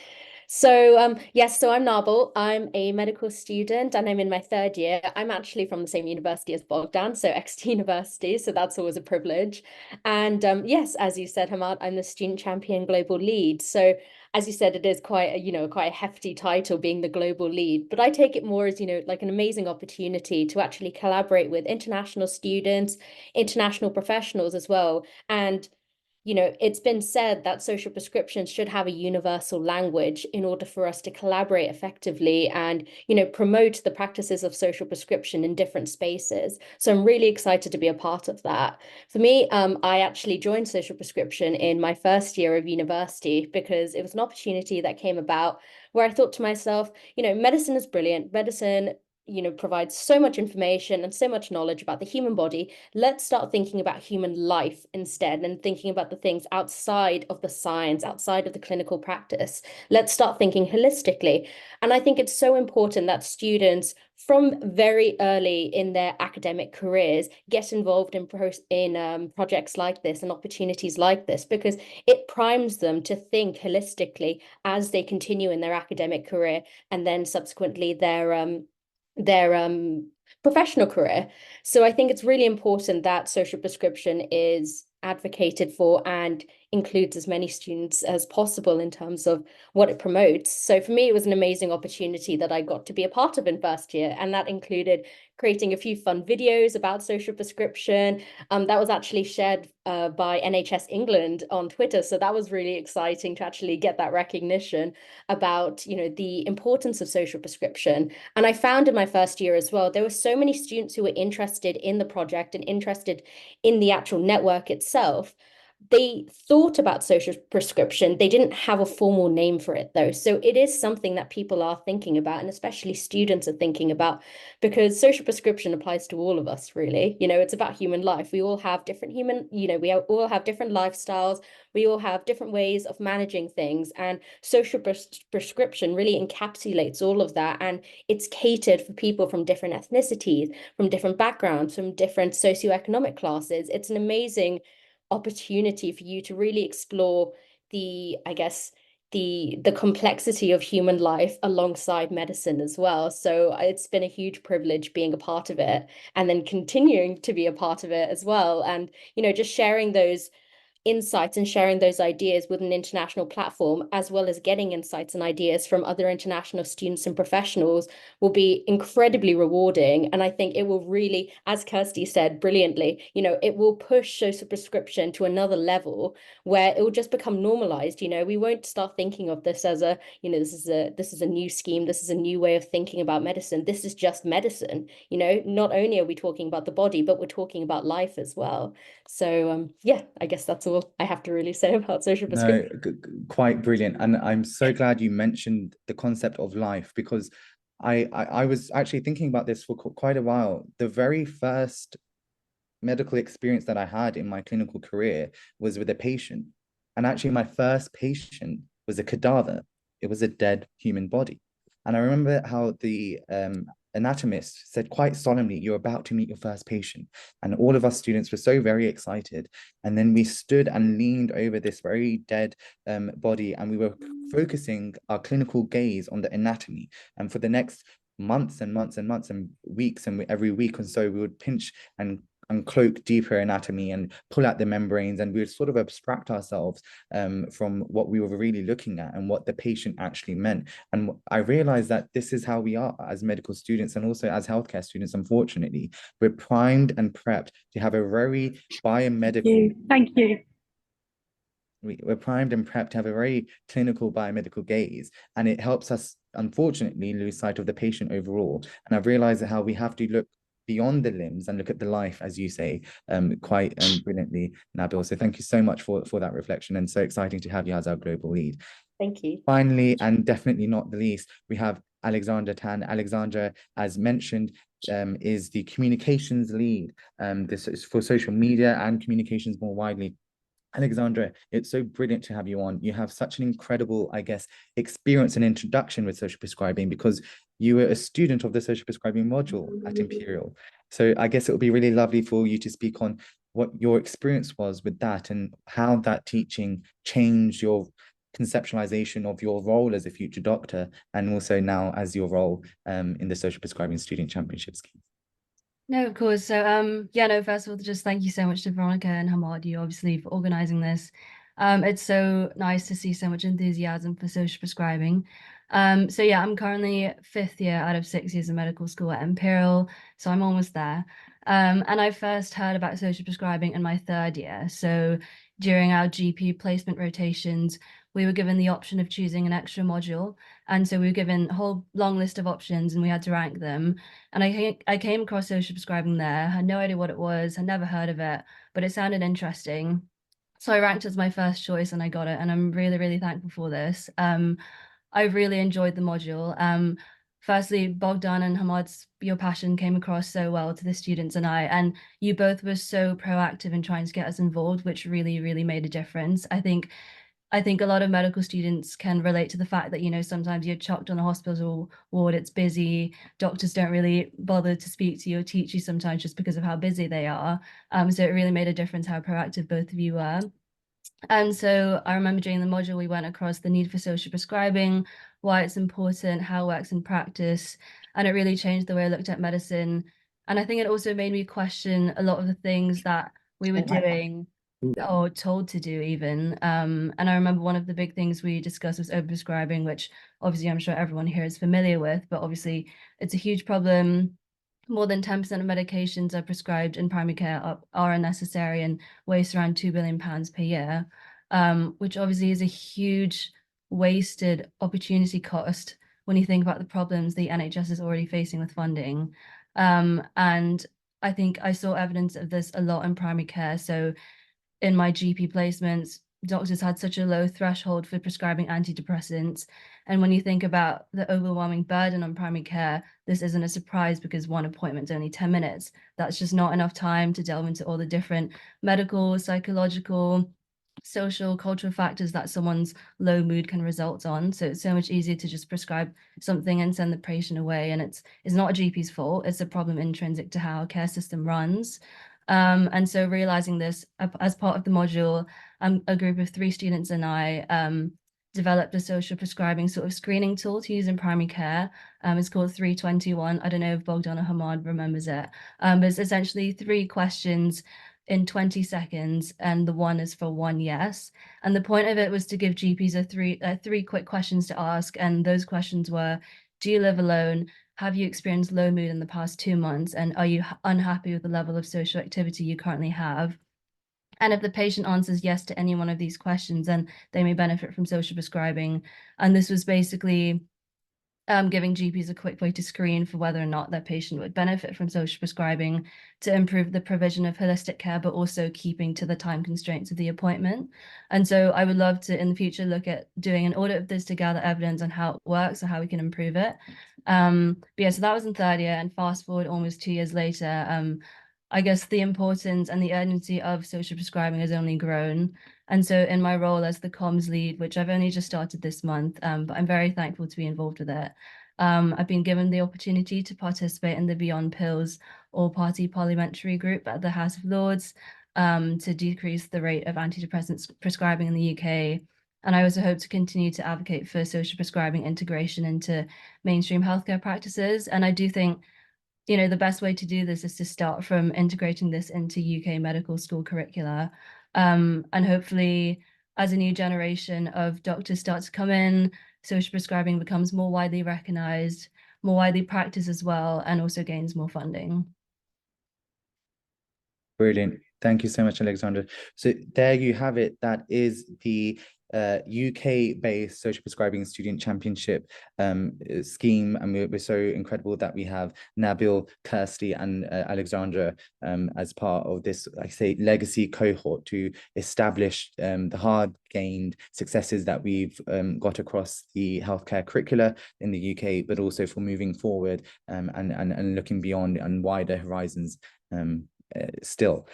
So yes, so I'm Nabil. I'm a medical student and I'm in my third year. I'm actually from the same university as Bogdan, so Exeter University, so that's always a privilege. And yes, as you said, Hamaad, I'm the Student Champion Global Lead. So as you said, it is quite a hefty title, being the global lead, but I take it more as, like an amazing opportunity to actually collaborate with international students, international professionals as well. And it's been said that social prescriptions should have a universal language in order for us to collaborate effectively and, promote the practices of social prescription in different spaces. So I'm really excited to be a part of that. For me, I actually joined social prescription in my first year of university because it was an opportunity that came about where I thought to myself, medicine is brilliant. Medicine, provides so much information and so much knowledge about the human body. Let's start thinking about human life instead, and thinking about the things outside of the science, outside of the clinical practice. Let's start thinking holistically. And I think it's so important that students from very early in their academic careers get involved in projects like this and opportunities like this, because it primes them to think holistically as they continue in their academic career and then subsequently their professional career. So I think it's really important that social prescription is advocated for and includes as many students as possible in terms of what it promotes. So for me, it was an amazing opportunity that I got to be a part of in first year, and that included creating a few fun videos about social prescription. That was actually shared by NHS England on Twitter, so that was really exciting to actually get that recognition about the importance of social prescription. And I found in my first year as well, there were so many students who were interested in the project and interested in the actual network itself. They thought about social prescription. They didn't have a formal name for it though. So it is something that people are thinking about, and especially students are thinking about, because social prescription applies to all of us, really. It's about human life. We all have different all have different lifestyles. We all have different ways of managing things, and social prescription really encapsulates all of that. And it's catered for people from different ethnicities, from different backgrounds, from different socioeconomic classes. It's an amazing opportunity for you to really explore the complexity of human life alongside medicine as well. So it's been a huge privilege being a part of it, and then continuing to be a part of it as well. And just sharing those insights and sharing those ideas with an international platform, as well as getting insights and ideas from other international students and professionals, will be incredibly rewarding. And I think it will really, as Kirsty said brilliantly, it will push social prescription to another level where it will just become normalized. We won't start thinking of this as a, this is a new scheme, this is a new way of thinking about medicine. This is just medicine. Not only are we talking about the body, but we're talking about life as well. So yeah, I guess that's all I have to really say about social prescription. No, quite brilliant. And I'm so glad you mentioned the concept of life, because I was actually thinking about this for quite a while. The very first medical experience that I had in my clinical career was with a patient. And actually my first patient was a cadaver. It was a dead human body. And I remember how the anatomist said quite solemnly, "You're about to meet your first patient." And all of us students were so very excited. And then we stood and leaned over this very dead body, and we were focusing our clinical gaze on the anatomy. And for the next months and months and months and weeks, and every week or so, we would pinch and cloak deeper anatomy and pull out the membranes, and we would sort of abstract ourselves from what we were really looking at and what the patient actually meant. And I realized that this is how we are as medical students, and also as healthcare students. Unfortunately, we're primed and prepped to have a very biomedical Thank you. We're primed and prepped to have a very clinical biomedical gaze, and it helps us, unfortunately, lose sight of the patient overall. And I've realized how we have to look beyond the limbs and look at the life, as you say, quite brilliantly, Nabil. So thank you so much for that reflection, and so exciting to have you as our global lead. Thank you. Finally, and definitely not the least, we have Alexandra Tan. Alexandra, as mentioned, is the communications lead. This is for social media and communications more widely. Alexandra, it's so brilliant to have you on. You have such an incredible, I guess, experience and introduction with social prescribing, because you were a student of the social prescribing module at Imperial. So I guess it would be really lovely for you to speak on what your experience was with that, and how that teaching changed your conceptualization of your role as a future doctor, and also now as your role in the Social Prescribing Student Championship scheme. No, of course. So, yeah, no, first of all, just thank you so much to Veronica and Hamaad, you obviously, for organizing this. It's so nice to see so much enthusiasm for social prescribing. So yeah, I'm currently 5th year out of 6 years of medical school at Imperial, so I'm almost there. And I first heard about social prescribing in my 3rd year. So during our GP placement rotations, we were given the option of choosing an extra module. And so we were given a whole long list of options, and we had to rank them. And I came across social prescribing there, had no idea what it was, had never heard of it, but it sounded interesting. So I ranked as my first choice and I got it. And I'm really, really thankful for this. I really enjoyed the module. firstly, Bogdan and Hamaad, your passion came across so well to the students and and you both were so proactive in trying to get us involved, which really, really made a difference. I think a lot of medical students can relate to the fact that, you know, sometimes you're chucked on a hospital ward, it's busy, doctors don't really bother to speak to you or teach you sometimes just because of how busy they are. So it really made a difference how proactive both of you were. And so I remember during the module, we went across the need for social prescribing, why it's important, how it works in practice, and it really changed the way I looked at medicine. And I think it also made me question a lot of the things that we were doing or told to do even. And I remember one of the big things we discussed was overprescribing, which obviously I'm sure everyone here is familiar with, but obviously it's a huge problem. More than 10% of medications are prescribed in primary care are unnecessary and waste around £2 billion per year, which obviously is a huge wasted opportunity cost when you think about the problems the NHS is already facing with funding. And I think I saw evidence of this a lot in primary care. So in my GP placements, doctors had such a low threshold for prescribing antidepressants. And when you think about the overwhelming burden on primary care, this isn't a surprise because one appointment's only 10 minutes. That's just not enough time to delve into all the different medical, psychological, social, cultural factors that someone's low mood can result on. So it's so much easier to just prescribe something and send the patient away. And it's not a GP's fault. It's a problem intrinsic to how our care system runs. And so realizing this as part of the module, a group of 3 students and I developed a social prescribing sort of screening tool to use in primary care. It's called 321. I don't know if Bogdan or Hamaad remembers it, but it's essentially 3 questions in 20 seconds, and the one is for 1 yes. And the point of it was to give GPs three quick questions to ask, and those questions were: do you live alone? Have you experienced low mood in the past 2 months? And are you unhappy with the level of social activity you currently have? And if the patient answers yes to any one of these questions, then they may benefit from social prescribing. And this was basically giving GPs a quick way to screen for whether or not their patient would benefit from social prescribing to improve the provision of holistic care, but also keeping to the time constraints of the appointment. And so I would love to, in the future, look at doing an audit of this to gather evidence on how it works and how we can improve it. But yeah, so that was in 3rd year, and fast forward almost 2 years later, I guess the importance and the urgency of social prescribing has only grown. And so in my role as the comms lead, which I've only just started this month, but I'm very thankful to be involved with it. I've been given the opportunity to participate in the Beyond Pills all-party parliamentary group at the House of Lords to decrease the rate of antidepressants prescribing in the UK. And I also hope to continue to advocate for social prescribing integration into mainstream healthcare practices. And I do think, you know, the best way to do this is to start from integrating this into UK medical school curricula. And hopefully, as a new generation of doctors start to come in, social prescribing becomes more widely recognized, more widely practiced as well, and also gains more funding. Brilliant. Thank you so much, Alexandra. So there you have it. That is the UK-based Social Prescribing Student Championship scheme, and we're so incredible that we have Nabil, Kirsty, and Alexandra as part of this, like I say, legacy cohort to establish the hard-gained successes that we've got across the healthcare curricula in the UK, but also for moving forward and looking beyond and wider horizons still.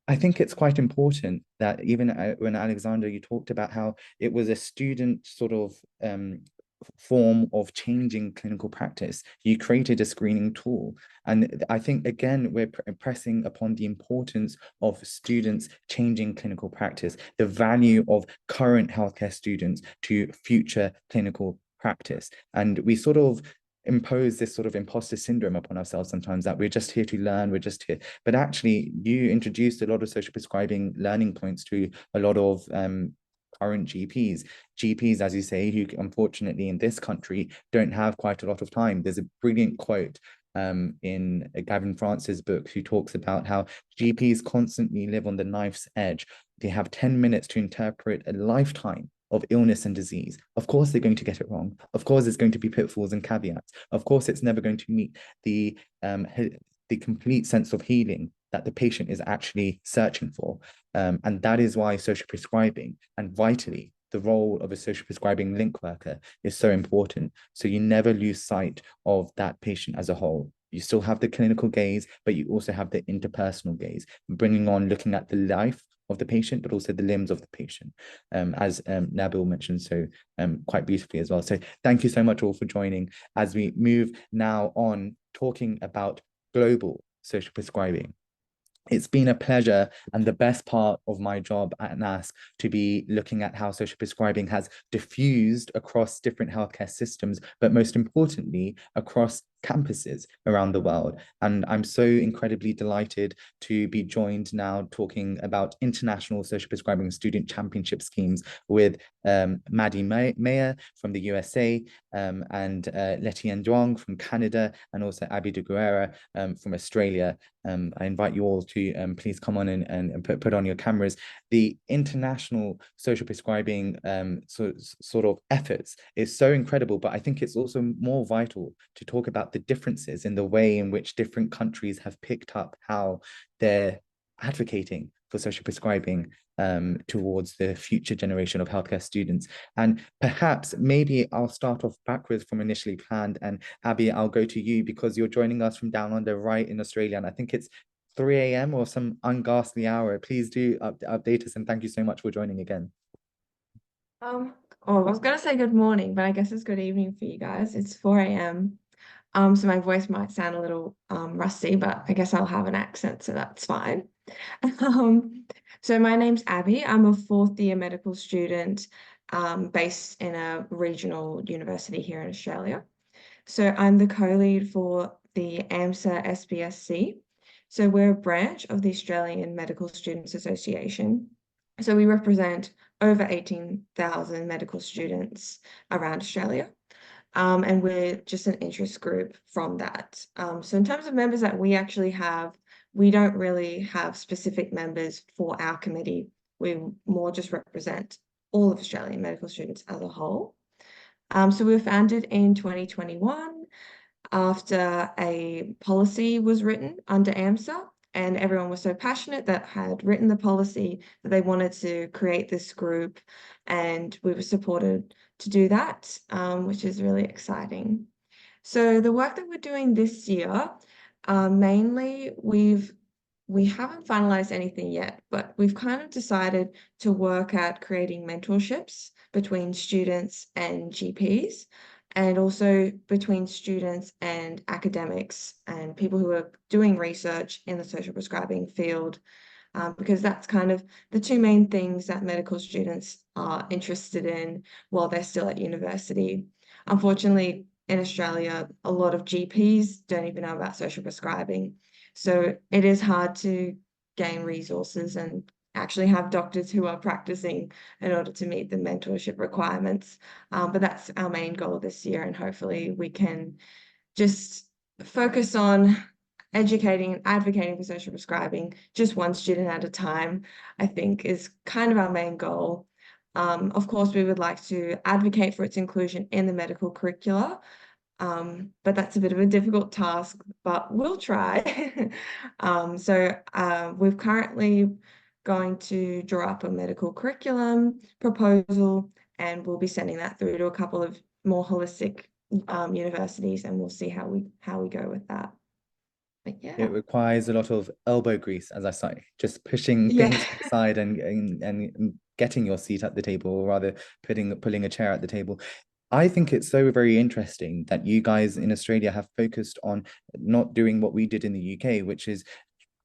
I think it's quite important that even when Alexandra, you talked about how it was a student sort of form of changing clinical practice. You created a screening tool. And I think, again, we're pressing upon the importance of students changing clinical practice, the value of current healthcare students to future clinical practice. And we sort of impose this sort of imposter syndrome upon ourselves sometimes, that we're just here to learn, we're just here. But actually, you introduced a lot of social prescribing learning points to a lot of current GPs, as you say, who unfortunately in this country don't have quite a lot of time. There's a brilliant quote in Gavin France's book, who talks about how GPs constantly live on the knife's edge. They have 10 minutes to interpret a lifetime of illness and disease. Of course, they're going to get it wrong. Of course, there's going to be pitfalls and caveats. Of course, it's never going to meet the complete sense of healing that the patient is actually searching for. And that is why social prescribing, and vitally, the role of a social prescribing link worker is so important. So you never lose sight of that patient as a whole. You still have the clinical gaze, but you also have the interpersonal gaze, looking at the life of the patient, but also the limbs of the patient, as Nabil mentioned so quite beautifully as well. So thank you so much all for joining as we move now on talking about global social prescribing. It's been a pleasure and the best part of my job at NASP to be looking at how social prescribing has diffused across different healthcare systems, but most importantly, across campuses around the world. And I'm so incredibly delighted to be joined now talking about international social prescribing student championship schemes with Maddie Mayer from the USA and Letian Duong from Canada, and also Abby de Guerra from Australia. I invite you all to please come on and put on your cameras. The international social prescribing sort of efforts is so incredible, but I think it's also more vital to talk about the differences in the way in which different countries have picked up how they're advocating for social prescribing towards the future generation of healthcare students. And perhaps maybe I'll start off backwards from initially planned, and Abby, I'll go to you because you're joining us from down under right in Australia, and I think it's 3 a.m. or some unghastly hour. Please do update us, and thank you so much for joining again. Oh, I was gonna say good morning, but I guess it's good evening for you guys. It's 4 a.m. So my voice might sound a little rusty, but I guess I'll have an accent, so that's fine. So my name's Abby. I'm a fourth year medical student based in a regional university here in Australia. So I'm the co-lead for the AMSA SPSC. So we're a branch of the Australian Medical Students Association. So we represent over 18,000 medical students around Australia. And we're just an interest group from that. So in terms of members that we actually have, we don't really have specific members for our committee. We more just represent all of Australian medical students as a whole. So we were founded in 2021 after a policy was written under AMSA, and everyone was so passionate that had written the policy that they wanted to create this group, and we were supported to do that, which is really exciting. So the work that we're doing this year, mainly we haven't finalized anything yet, but we've kind of decided to work at creating mentorships between students and GPs, and also between students and academics and people who are doing research in the social prescribing field, because that's kind of the two main things that medical students are interested in while they're still at university. Unfortunately, in Australia, a lot of GPs don't even know about social prescribing. So it is hard to gain resources and actually have doctors who are practicing in order to meet the mentorship requirements. But that's our main goal this year, and hopefully we can just focus on educating and advocating for social prescribing just one student at a time, I think is kind of our main goal. Of course, we would like to advocate for its inclusion in the medical curricula, but that's a bit of a difficult task, but we'll try. We're currently going to draw up a medical curriculum proposal, and we'll be sending that through to a couple of more holistic universities, and we'll see how we go with that. But yeah, it requires a lot of elbow grease, as I say, just pushing things aside and getting your seat at the table, or rather pulling a chair at the table. I think it's so very interesting that you guys in Australia have focused on not doing what we did in the UK, which is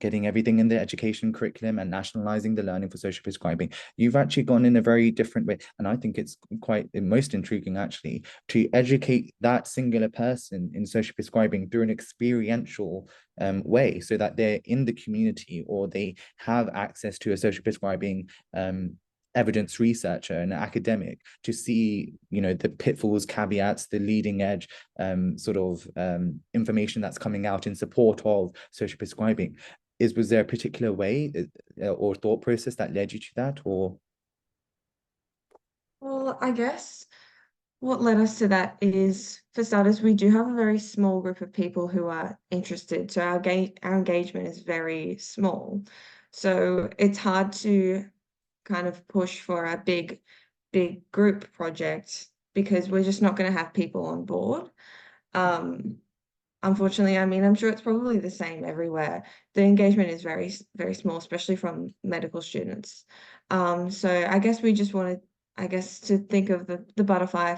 getting everything in the education curriculum and nationalizing the learning for social prescribing. You've actually gone in a very different way. And I think it's quite most intriguing, actually, to educate that singular person in social prescribing through an experiential way, so that they're in the community or they have access to a social prescribing evidence researcher and academic to see, the pitfalls, caveats, the leading edge information that's coming out in support of social prescribing. Was there a particular way or thought process that led you to that, or? Well, I guess what led us to that is, for starters, we do have a very small group of people who are interested. So our engagement is very small. So it's hard to kind of push for a big big group project because we're just not going to have people on board. Unfortunately, I mean, I'm sure it's probably the same everywhere. The engagement is very, very small, especially from medical students. So I guess we just wanted, to think of the butterfly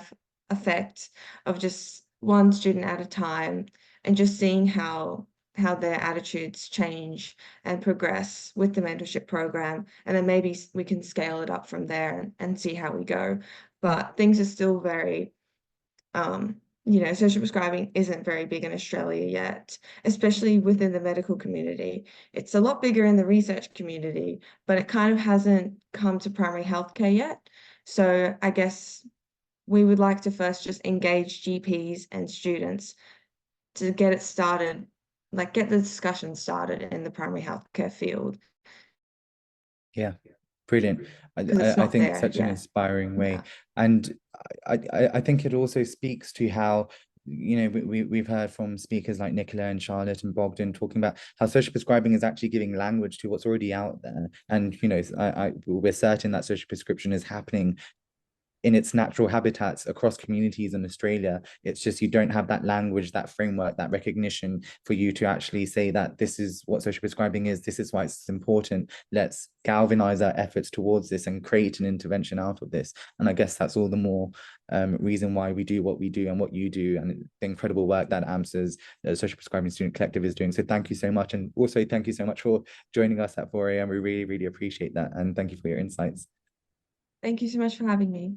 effect of just one student at a time and just seeing how their attitudes change and progress with the mentorship program. And then maybe we can scale it up from there and see how we go. But things are still very, social prescribing isn't very big in Australia yet, especially within the medical community. It's a lot bigger in the research community, but it kind of hasn't come to primary healthcare yet. So I guess we would like to first just engage GPs and students to get it started, like get the discussion started in the primary healthcare field. Yeah, brilliant. I not think there such an yet. inspiring way. Yeah. And I think it also speaks to how, we've heard from speakers like Nicola and Charlotte and Bogdan talking about how social prescribing is actually giving language to what's already out there. And, we're certain that social prescription is happening in its natural habitats across communities in Australia. It's just you don't have that language, that framework, that recognition for you to actually say that this is what social prescribing is, this is why it's important. Let's galvanize our efforts towards this and create an intervention out of this. And I guess that's all the more reason why we do what we do and what you do, and the incredible work that AMSA's Social Prescribing Student Collective is doing. So thank you so much. And also thank you so much for joining us at 4 a.m. We really, really appreciate that. And thank you for your insights. Thank you so much for having me.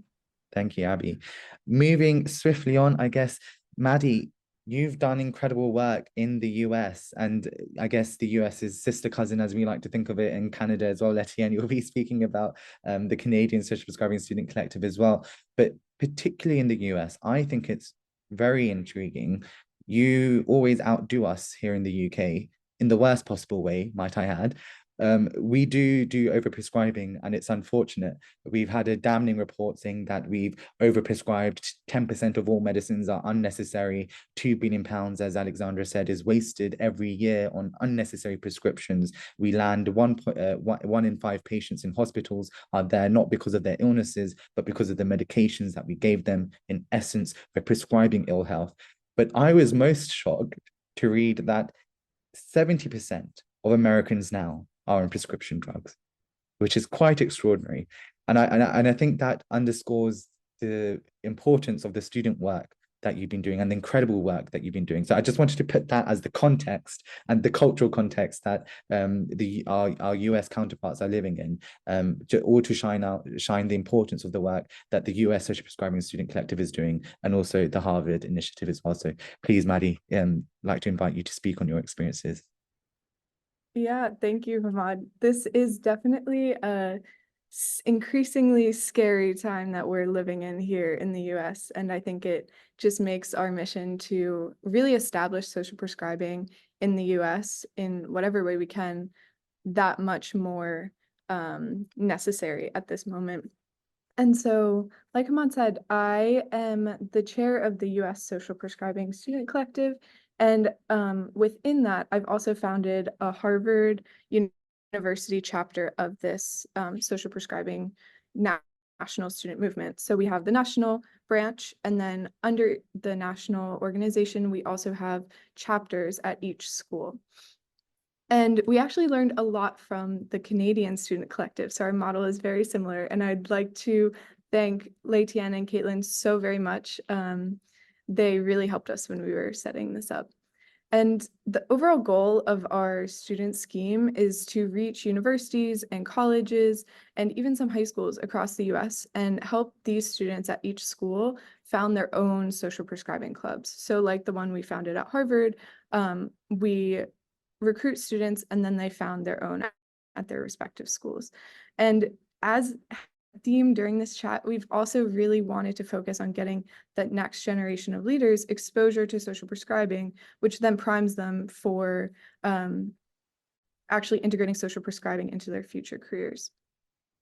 Thank you, Abby. Moving swiftly on, I guess, Maddie, you've done incredible work in the US, and I guess the US is sister cousin, as we like to think of it, in Canada as well. Etienne, you'll be speaking about the Canadian Social Prescribing Student Collective as well. But particularly in the US, I think it's very intriguing. You always outdo us here in the UK, in the worst possible way, might I add. We do overprescribing, and it's unfortunate. We've had a damning report saying that we've overprescribed. 10% of all medicines are unnecessary. £2 billion, as Alexandra said, is wasted every year on unnecessary prescriptions. We land 1 in 5 patients in hospitals are there not because of their illnesses, but because of the medications that we gave them. In essence, we're prescribing ill health. But I was most shocked to read that 70% of Americans now are on prescription drugs, which is quite extraordinary. And I think that underscores the importance of the student work that you've been doing and the incredible work that you've been doing. So I just wanted to put that as the context and the cultural context that our US counterparts are living in, to shine the importance of the work that the US Social Prescribing Student Collective is doing, and also the Harvard initiative as well. So please, Maddie, I'd like to invite you to speak on your experiences. Yeah, thank you, Hamaad. This is definitely a increasingly scary time that we're living in here in the US, and I think it just makes our mission to really establish social prescribing in the US in whatever way we can that much more necessary at this moment. And so, like Hamaad said, I am the chair of the US Social Prescribing Student Collective. And within that, I've also founded a Harvard University chapter of this social prescribing national student movement. So we have the national branch, and then under the national organization, we also have chapters at each school. And we actually learned a lot from the Canadian Student Collective. So our model is very similar. And I'd like to thank Etienne and Caitlin so very much. They really helped us when we were setting this up. And the overall goal of our student scheme is to reach universities and colleges and even some high schools across the US and help these students at each school found their own social prescribing clubs. So like the one we founded at Harvard, we recruit students and then they found their own at their respective schools. And as theme during this chat, we've also really wanted to focus on getting the next generation of leaders exposure to social prescribing, which then primes them for actually integrating social prescribing into their future careers.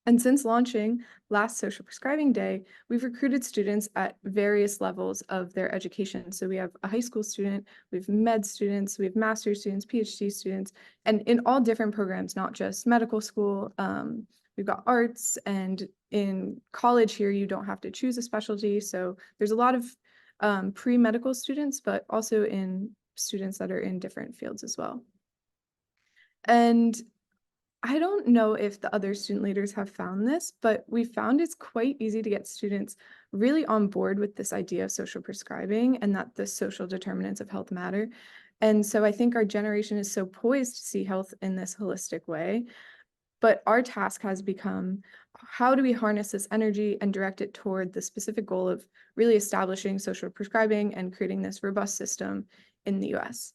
And since launching last Social Prescribing Day, we've recruited students at various levels of their education. So we have a high school student, we have med students, we have master's students, PhD students, and in all different programs, not just medical school. we've got arts, and in college here, you don't have to choose a specialty. So there's a lot of pre-medical students, but also in students that are in different fields as well. And I don't know if the other student leaders have found this, but we found it's quite easy to get students really on board with this idea of social prescribing and that the social determinants of health matter. And so I think our generation is so poised to see health in this holistic way. But our task has become, how do we harness this energy and direct it toward the specific goal of really establishing social prescribing and creating this robust system in the US?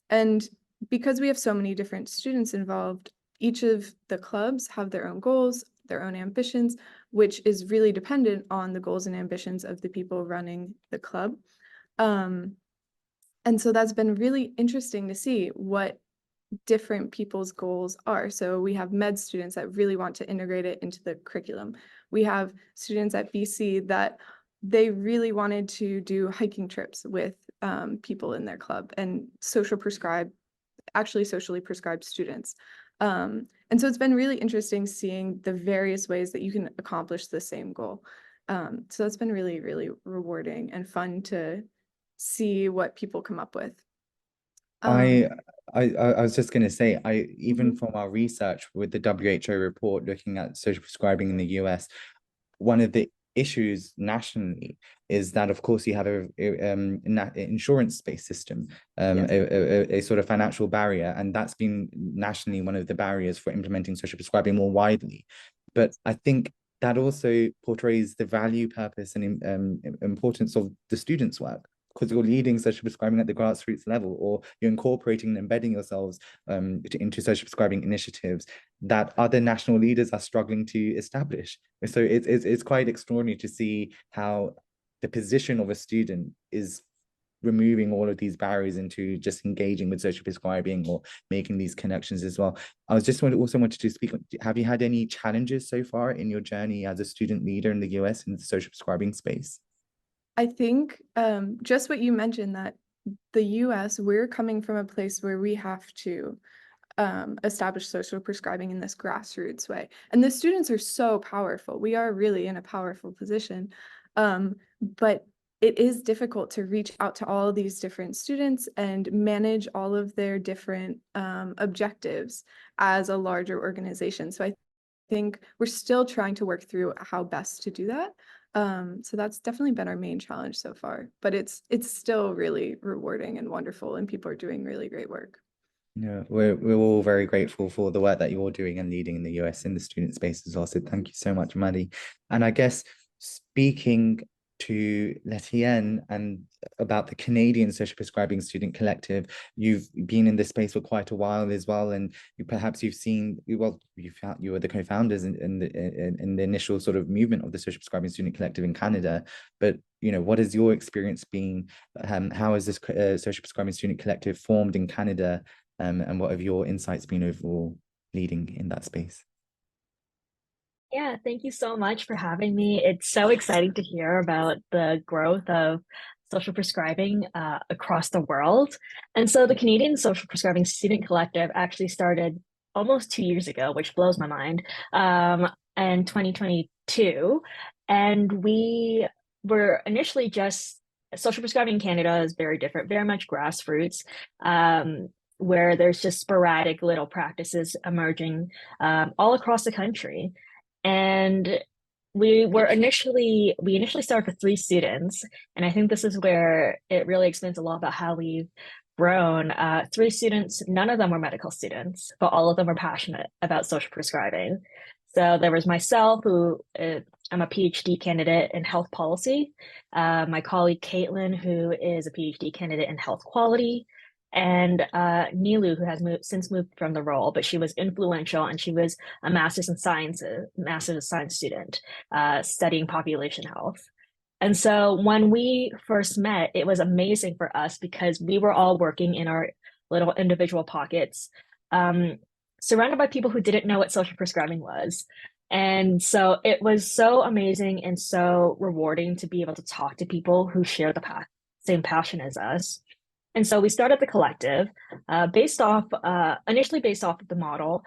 And because we have so many different students involved, each of the clubs have their own goals, their own ambitions, which is really dependent on the goals and ambitions of the people running the club. And so that's been really interesting to see what different people's goals are. So we have med students that really want to integrate it into the curriculum. We have students at BC that they really wanted to do hiking trips with people in their club and socially prescribed students. And so it's been really interesting seeing the various ways that you can accomplish the same goal. So that's been really, really rewarding and fun to see what people come up with. I was just going to say, even from our research with the WHO report looking at social prescribing in the US, one of the issues nationally is that, of course, you have a insurance-based system, a sort of financial barrier, and that's been nationally one of the barriers for implementing social prescribing more widely. But I think that also portrays the value, purpose, and importance of the students' work, because you're leading social prescribing at the grassroots level, or you're incorporating and embedding yourselves into social prescribing initiatives that other national leaders are struggling to establish. So it's quite extraordinary to see how the position of a student is removing all of these barriers into just engaging with social prescribing or making these connections as well. I was just also wanted to speak, have you had any challenges so far in your journey as a student leader in the US in the social prescribing space? I think just what you mentioned, that the US, we're coming from a place where we have to establish social prescribing in this grassroots way. And the students are so powerful. We are really in a powerful position. But it is difficult to reach out to all these different students and manage all of their different objectives as a larger organization. So I think we're still trying to work through how best to do that. So that's definitely been our main challenge so far, but it's still really rewarding and wonderful, and people are doing really great work. Yeah, we're all very grateful for the work that you're doing and leading in the US in the student space as well. So thank you so much, Maddie. And I guess speaking to Letienne and about the Canadian Social Prescribing Student Collective, you've been in this space for quite a while as well, and perhaps you've seen, well, you were the co-founders in the initial sort of movement of the Social Prescribing Student Collective in Canada. But what has your experience been? How has this Social Prescribing Student Collective formed in Canada, and what have your insights been overall leading in that space? Yeah, thank you so much for having me. It's so exciting to hear about the growth of social prescribing across the world. And so the Canadian Social Prescribing Student Collective actually started almost 2 years ago, which blows my mind, in 2022. And we were initially just, social prescribing in Canada is very different, very much grassroots, where there's just sporadic little practices emerging all across the country. And we initially started with 3 students, and I think this is where it really explains a lot about how we've grown. 3 students, none of them were medical students, but all of them were passionate about social prescribing. So there was myself, who I'm a PhD candidate in health policy, my colleague Caitlin, who is a PhD candidate in health quality, and Nilu, who has since moved from the role, but she was influential, and she was a master's in science student studying population health. And so when we first met, it was amazing for us because we were all working in our little individual pockets, surrounded by people who didn't know what social prescribing was. And so it was so amazing and so rewarding to be able to talk to people who share the same passion as us. And so we started the collective initially based off of the model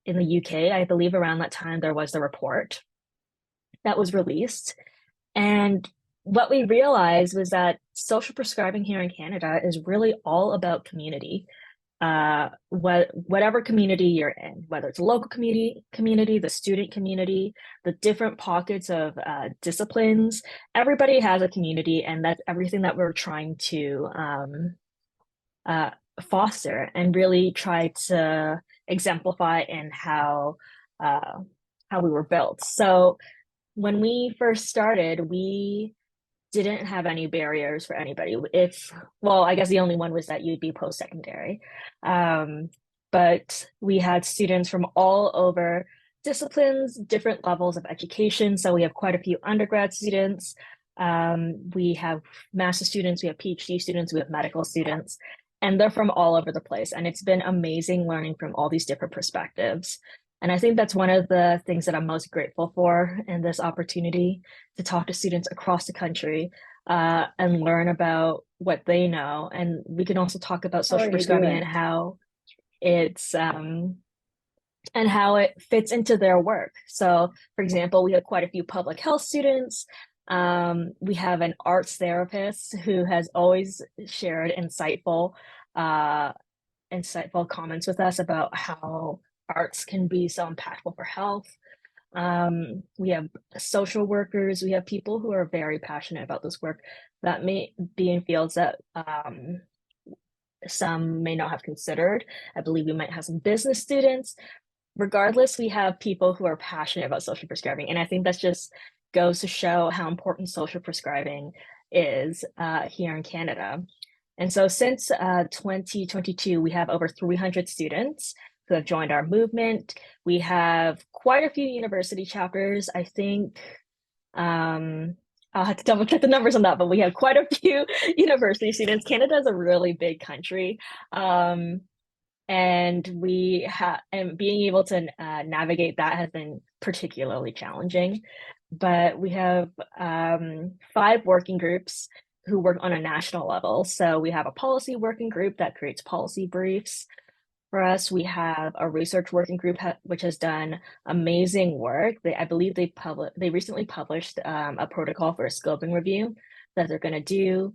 in the UK. I believe around that time there was the report that was released. And what we realized was that social prescribing here in Canada is really all about community. Whatever community you're in, whether it's a local community, the student community, the different pockets of disciplines, everybody has a community, and that's everything that we're trying to foster and really try to exemplify in how we were built. So when we first started, we didn't have any barriers for anybody. Well, I guess the only one was that you'd be post-secondary. But we had students from all over disciplines, different levels of education. So we have quite a few undergrad students. We have master's students, we have PhD students, we have medical students, and they're from all over the place. And it's been amazing learning from all these different perspectives. And I think that's one of the things that I'm most grateful for in this opportunity, to talk to students across the country and learn about what they know. And we can also talk about social prescribing and how it's and how it fits into their work. So, for example, we have quite a few public health students. We have an arts therapist who has always shared insightful comments with us about how arts can be so impactful for health. We have social workers, we have people who are very passionate about this work that may be in fields that some may not have considered. I believe we might have some business students. Regardless, we have people who are passionate about social prescribing. And I think that just goes to show how important social prescribing is here in Canada. And so since 2022, we have over 300 students who have joined our movement. We have quite a few university chapters. I think I'll have to double check the numbers on that, but we have quite a few university students. Canada is a really big country. And being able to navigate that has been particularly challenging. But we have 5 working groups who work on a national level. So we have a policy working group that creates policy briefs for us. We have a research working group which has done amazing work. I believe they recently published a protocol for a scoping review that they're going to do.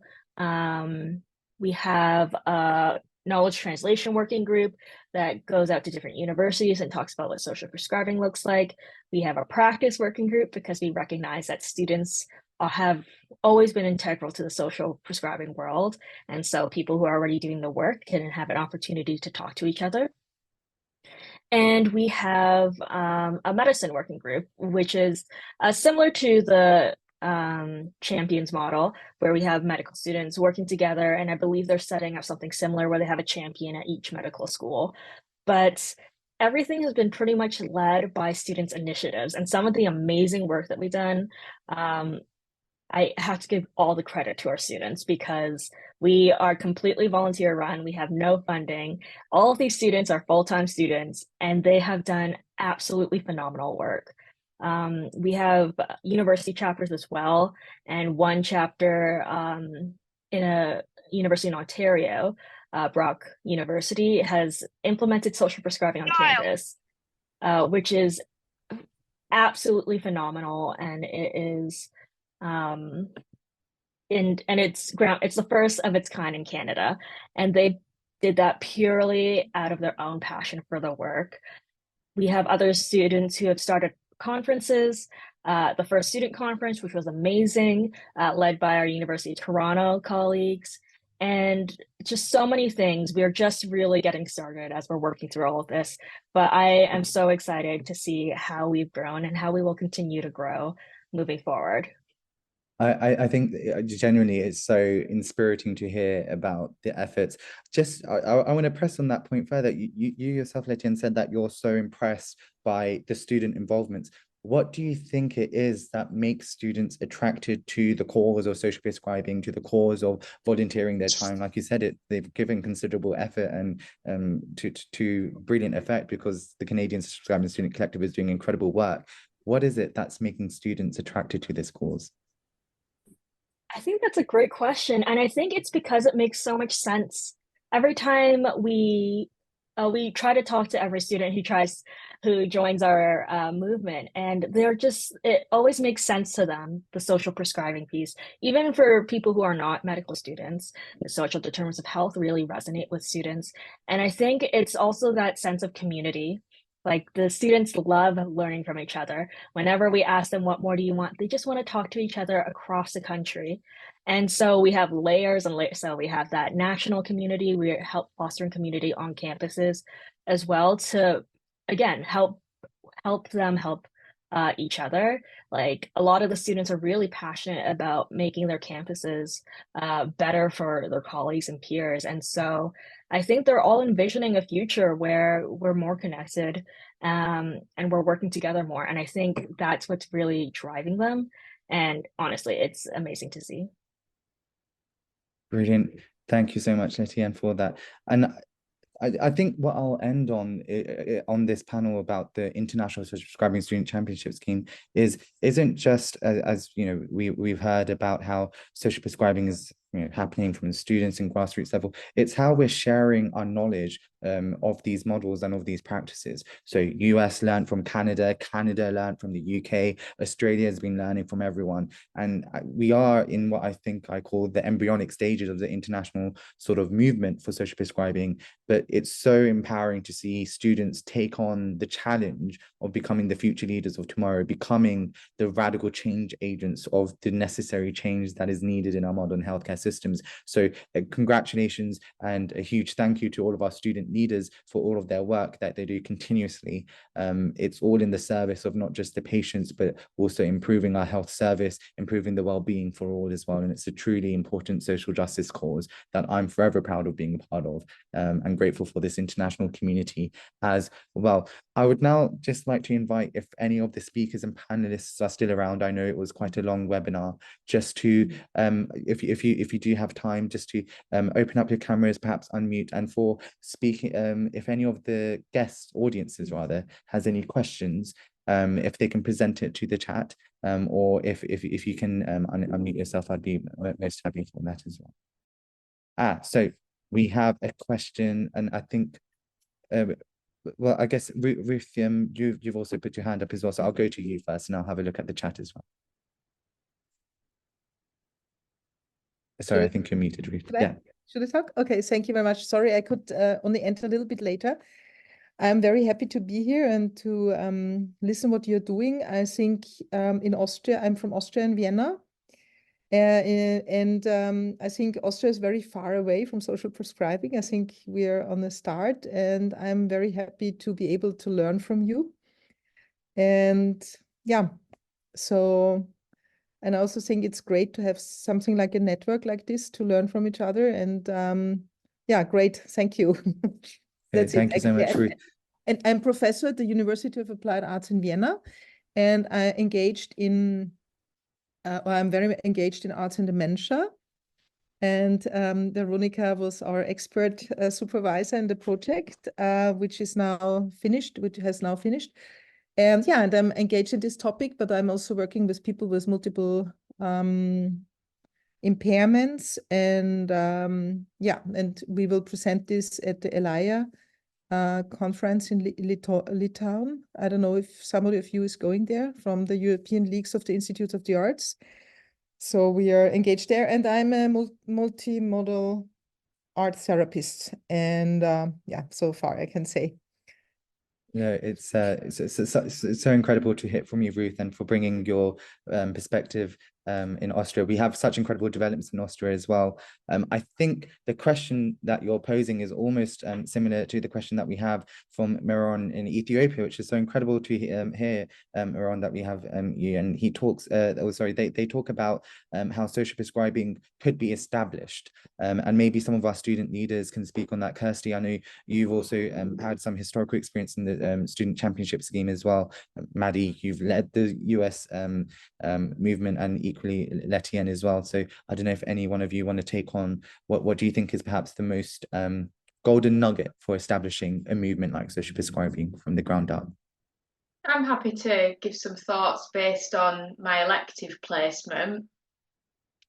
We have a knowledge translation working group that goes out to different universities and talks about what social prescribing looks like. We have a practice working group because we recognize that students have always been integral to the social prescribing world. And so people who are already doing the work can have an opportunity to talk to each other. And we have a medicine working group, which is similar to the champions model, where we have medical students working together. And I believe they're setting up something similar where they have a champion at each medical school. But everything has been pretty much led by students' initiatives, and some of the amazing work that we've done. I have to give all the credit to our students because we are completely volunteer run. We have no funding. All of these students are full-time students, and they have done absolutely phenomenal work. We have university chapters as well, and one chapter in a university in Ontario, Brock University, has implemented social prescribing on campus, which is absolutely phenomenal, and it is it's the first of its kind in Canada, and they did that purely out of their own passion for the work. We have other students who have started conferences. The first student conference, which was amazing, led by our University of Toronto colleagues, and just so many things. We are just really getting started as we're working through all of this, but I am so excited to see how we've grown and how we will continue to grow moving forward. I think genuinely it's so inspiriting to hear about the efforts. Just I want to press on that point further. You yourself, Letienne, said that you're so impressed by the student involvement. What do you think it is that makes students attracted to the cause of social prescribing, to the cause of volunteering their time? Like you said, they've given considerable effort and to brilliant effect, because the Canadian Social Prescribing Student Collective is doing incredible work. What is it that's making students attracted to this cause? I think that's a great question. And I think it's because it makes so much sense. Every time we we try to talk to every student who joins our movement, and it always makes sense to them, the social prescribing piece. Even for people who are not medical students, the social determinants of health really resonate with students. And I think it's also that sense of community. Like, the students love learning from each other. Whenever we ask them, what more do you want? They just want to talk to each other across the country. And so we have layers and layers. So we have that national community. We help fostering community on campuses as well to, again, help them help each other. Like, a lot of the students are really passionate about making their campuses better for their colleagues and peers. And so I think they're all envisioning a future where we're more connected and we're working together more. And I think that's what's really driving them. And honestly, it's amazing to see. Brilliant. Thank you so much, Letienne, for that. And I think what I'll end on this panel about the International Social Prescribing Student Championship Scheme isn't just as you know, we've heard about how social prescribing is happening from the students and grassroots level. It's how we're sharing our knowledge of these models and of these practices. So US learned from Canada learned from the UK, Australia has been learning from everyone. And we are in what I think I call the embryonic stages of the international sort of movement for social prescribing. But it's so empowering to see students take on the challenge of becoming the future leaders of tomorrow, becoming the radical change agents of the necessary change that is needed in our modern healthcare systems. So congratulations and a huge thank you to all of our student leaders for all of their work that they do continuously. It's all in the service of not just the patients, but also improving our health service, improving the well-being for all as well. And it's a truly important social justice cause that I'm forever proud of being a part of, and grateful for this international community as well. I would now just like to invite, if any of the speakers and panelists are still around, I know it was quite a long webinar, just to, if you do have time, just to open up your cameras, perhaps unmute, and for speaking, if any of the guest audiences rather has any questions, if they can present it to the chat, or if you can unmute yourself, I'd be most happy for that as well. So we have a question, and I think, well, I guess Ruth, you've also put your hand up as well, so I'll go to you first, and I'll have a look at the chat as well. Sorry, I think you're muted, Ruth. Yeah. Should I talk? Okay, thank you very much. Sorry, I could only enter a little bit later. I'm very happy to be here and to listen what you're doing. I think in Austria, I'm from Austria and Vienna. I think Austria is very far away from social prescribing. I think we are on the start, and I'm very happy to be able to learn from you. And yeah, so, and I also think it's great to have something like a network like this to learn from each other. And yeah, great. Thank you. Thank you so much, Ruth. And I'm professor at the University of Applied Arts in Vienna, and I engaged in I'm very engaged in arts and dementia. And Veronica was our expert supervisor in the project, which has now finished. And yeah, and I'm engaged in this topic, but I'm also working with people with multiple impairments. And yeah, and we will present this at the ELIA conference in Litauen. I don't know if somebody of you is going there from the European Leagues of the Institutes of the Arts. So we are engaged there, and I'm a multimodal art therapist. And yeah, so far I can say. Yeah, it's so incredible to hear from you, Ruth, and for bringing your perspective in Austria. We have such incredible developments in Austria as well. I think the question that you're posing is almost similar to the question that we have from Miron in Ethiopia, which is so incredible to hear, Miron, that we have you. And he talks, they talk about how social prescribing could be established. And maybe some of our student leaders can speak on that. Kirsty, I know you've also had some historical experience in the student championship scheme as well. Maddie, you've led the US movement, and equally Letienne as well. So I don't know if any one of you want to take on what do you think is perhaps the most golden nugget for establishing a movement like social prescribing from the ground up? I'm happy to give some thoughts based on my elective placement.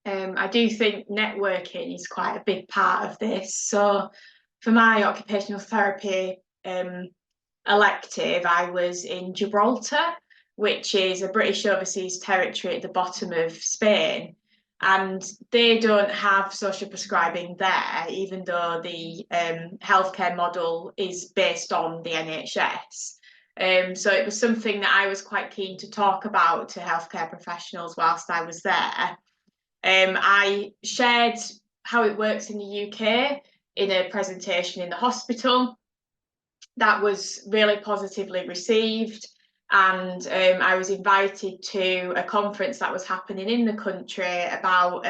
I do think networking is quite a big part of this. So for my occupational therapy elective, I was in Gibraltar, which is a British overseas territory at the bottom of Spain. And they don't have social prescribing there, even though the healthcare model is based on the NHS. So it was something that I was quite keen to talk about to healthcare professionals whilst I was there. I shared how it works in the UK in a presentation in the hospital. That was really positively received. And I was invited to a conference that was happening in the country about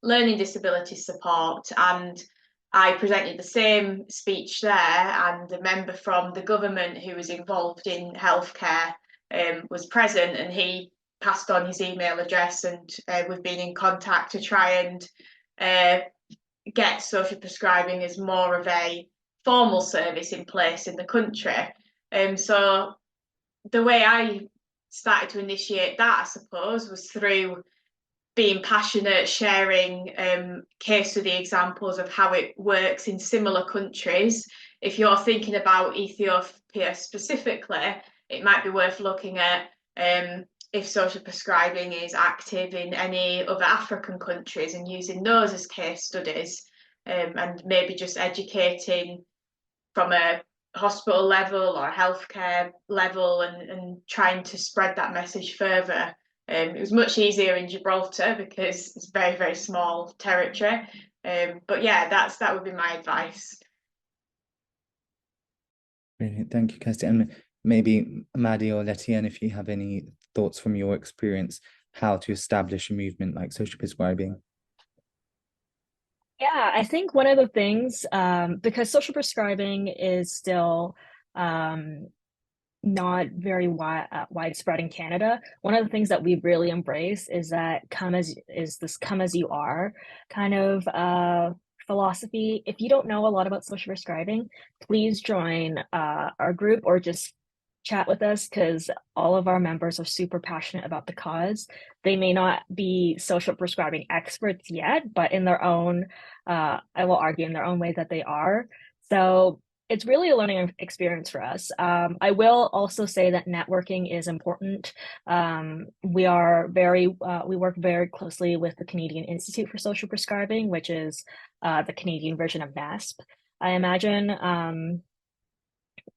learning disability support, and I presented the same speech there, and a member from the government who was involved in healthcare was present, and he passed on his email address, and we've been in contact to try and get social prescribing as more of a formal service in place in the country. So the way I started to initiate that, I suppose, was through being passionate, sharing case study examples of how it works in similar countries. If you're thinking about Ethiopia specifically, it might be worth looking at if social prescribing is active in any other African countries and using those as case studies, and maybe just educating from a hospital level or healthcare level, and trying to spread that message further. It was much easier in Gibraltar because it's very, very small territory. But yeah, that would be my advice. Brilliant. Thank you, Kirsty. And maybe Maddie or Letienne, if you have any thoughts from your experience, how to establish a movement like social prescribing. Yeah, I think one of the things, because social prescribing is still not very widespread in Canada, one of the things that we really embrace is that come as you are kind of philosophy. If you don't know a lot about social prescribing, please join our group or just chat with us, because all of our members are super passionate about the cause. They may not be social prescribing experts yet, but in their own, I will argue in their own way that they are. So it's really a learning experience for us. I will also say that networking is important. We work very closely with the Canadian Institute for Social Prescribing, which is the Canadian version of NASP, I imagine.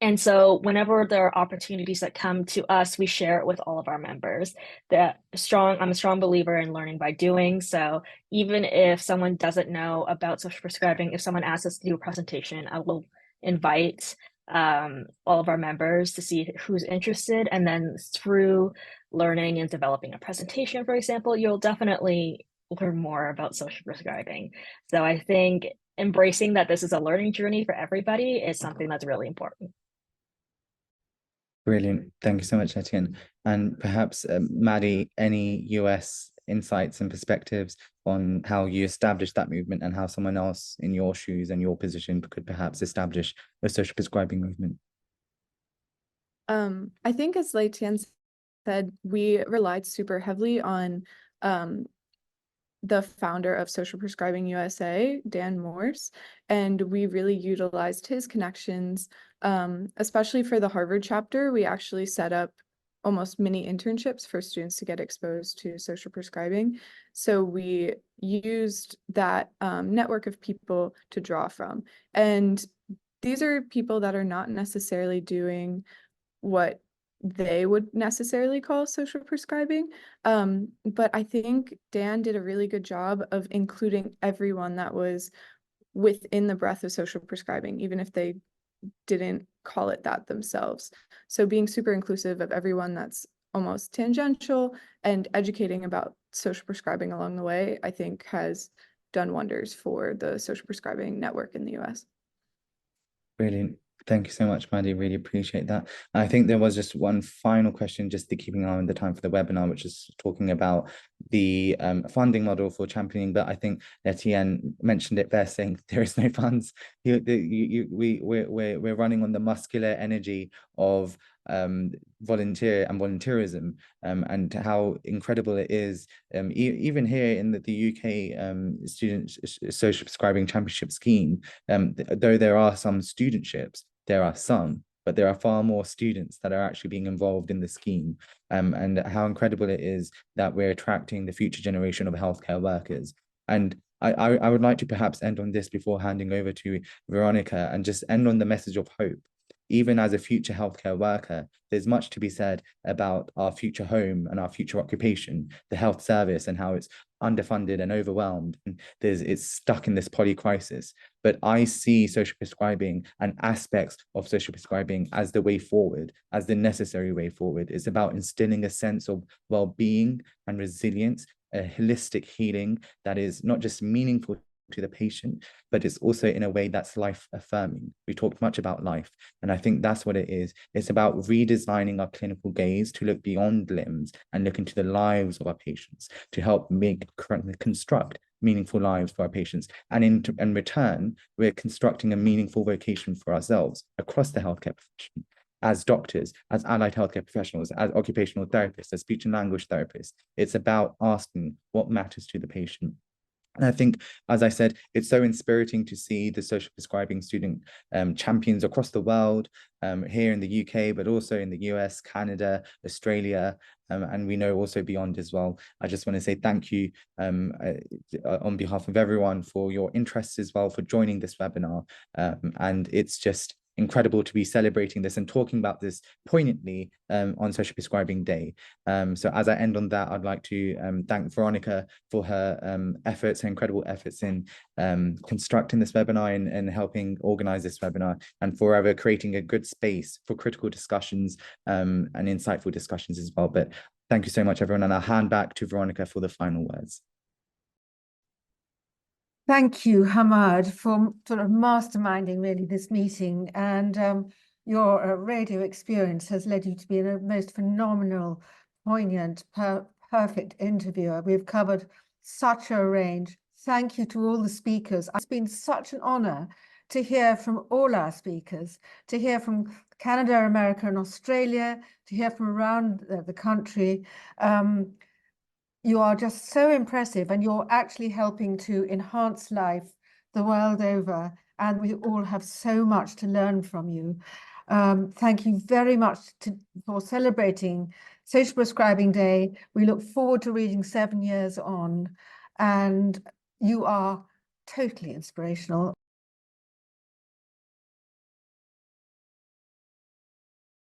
And so whenever there are opportunities that come to us, we share it with all of our members. I'm a strong believer in learning by doing. So even if someone doesn't know about social prescribing, if someone asks us to do a presentation, I will invite all of our members to see who's interested. And then through learning and developing a presentation, for example, you'll definitely learn more about social prescribing. So I think embracing that this is a learning journey for everybody is something that's really important. Brilliant. Thank you so much, Etienne. And perhaps, Maddie, any US insights and perspectives on how you established that movement and how someone else in your shoes and your position could perhaps establish a social prescribing movement? I think, as Etienne said, we relied super heavily on the founder of Social Prescribing USA, Dan Morse, and we really utilized his connections, especially for the Harvard chapter. We actually set up almost mini internships for students to get exposed to social prescribing. So we used that network of people to draw from. And these are people that are not necessarily doing what they would necessarily call social prescribing. But I think Dan did a really good job of including everyone that was within the breadth of social prescribing, even if they didn't call it that themselves. So being super inclusive of everyone that's almost tangential and educating about social prescribing along the way, I think has done wonders for the social prescribing network in the US. Brilliant. Thank you so much, Maddie. Really appreciate that. I think there was just one final question, just to keeping on the time for the webinar, which is talking about the funding model for championing. But I think Etienne mentioned it there, saying there is no funds. We're running on the muscular energy of volunteer and volunteerism, and how incredible it is. Even here in the UK Student Social Prescribing Championship scheme, though there are some studentships, there are some, but there are far more students that are actually being involved in the scheme, and how incredible it is that we're attracting the future generation of healthcare workers. And I would like to perhaps end on this before handing over to Veronica, and just end on the message of hope. Even as a future healthcare worker, there's much to be said about our future home and our future occupation, the health service, and how it's underfunded and overwhelmed. And it's stuck in this poly crisis. But I see social prescribing and aspects of social prescribing as the way forward, as the necessary way forward. It's about instilling a sense of well-being and resilience, a holistic healing that is not just meaningful to the patient, but it's also in a way that's life affirming. We talked much about life, and I think that's what it is. It's about redesigning our clinical gaze to look beyond limbs and look into the lives of our patients, to help construct meaningful lives for our patients. And in return, we're constructing a meaningful vocation for ourselves across the healthcare profession, as doctors, as allied healthcare professionals, as occupational therapists, as speech and language therapists. It's about asking what matters to the patient. And I think, as I said, it's so inspiriting to see the social prescribing student champions across the world, here in the UK, but also in the US, Canada, Australia, and we know also beyond as well. I just want to say thank you on behalf of everyone for your interest as well, for joining this webinar. And it's just incredible to be celebrating this and talking about this poignantly on Social Prescribing Day. So as I end on that, I'd like to thank Veronica for her efforts, her incredible efforts in constructing this webinar and helping organize this webinar, and forever creating a good space for critical discussions and insightful discussions as well. But thank you so much, everyone, and I'll hand back to Veronica for the final words. Thank you, Hamaad, for sort of masterminding really this meeting, and your radio experience has led you to be a most phenomenal, poignant, perfect interviewer. We've covered such a range. Thank you to all the speakers. It's been such an honor to hear from all our speakers, to hear from Canada, America, and Australia, to hear from around the country. You are just so impressive, and you're actually helping to enhance life the world over, and we all have so much to learn from you. Thank you very much for celebrating Social Prescribing Day. We look forward to reading 7 years on, and you are totally inspirational.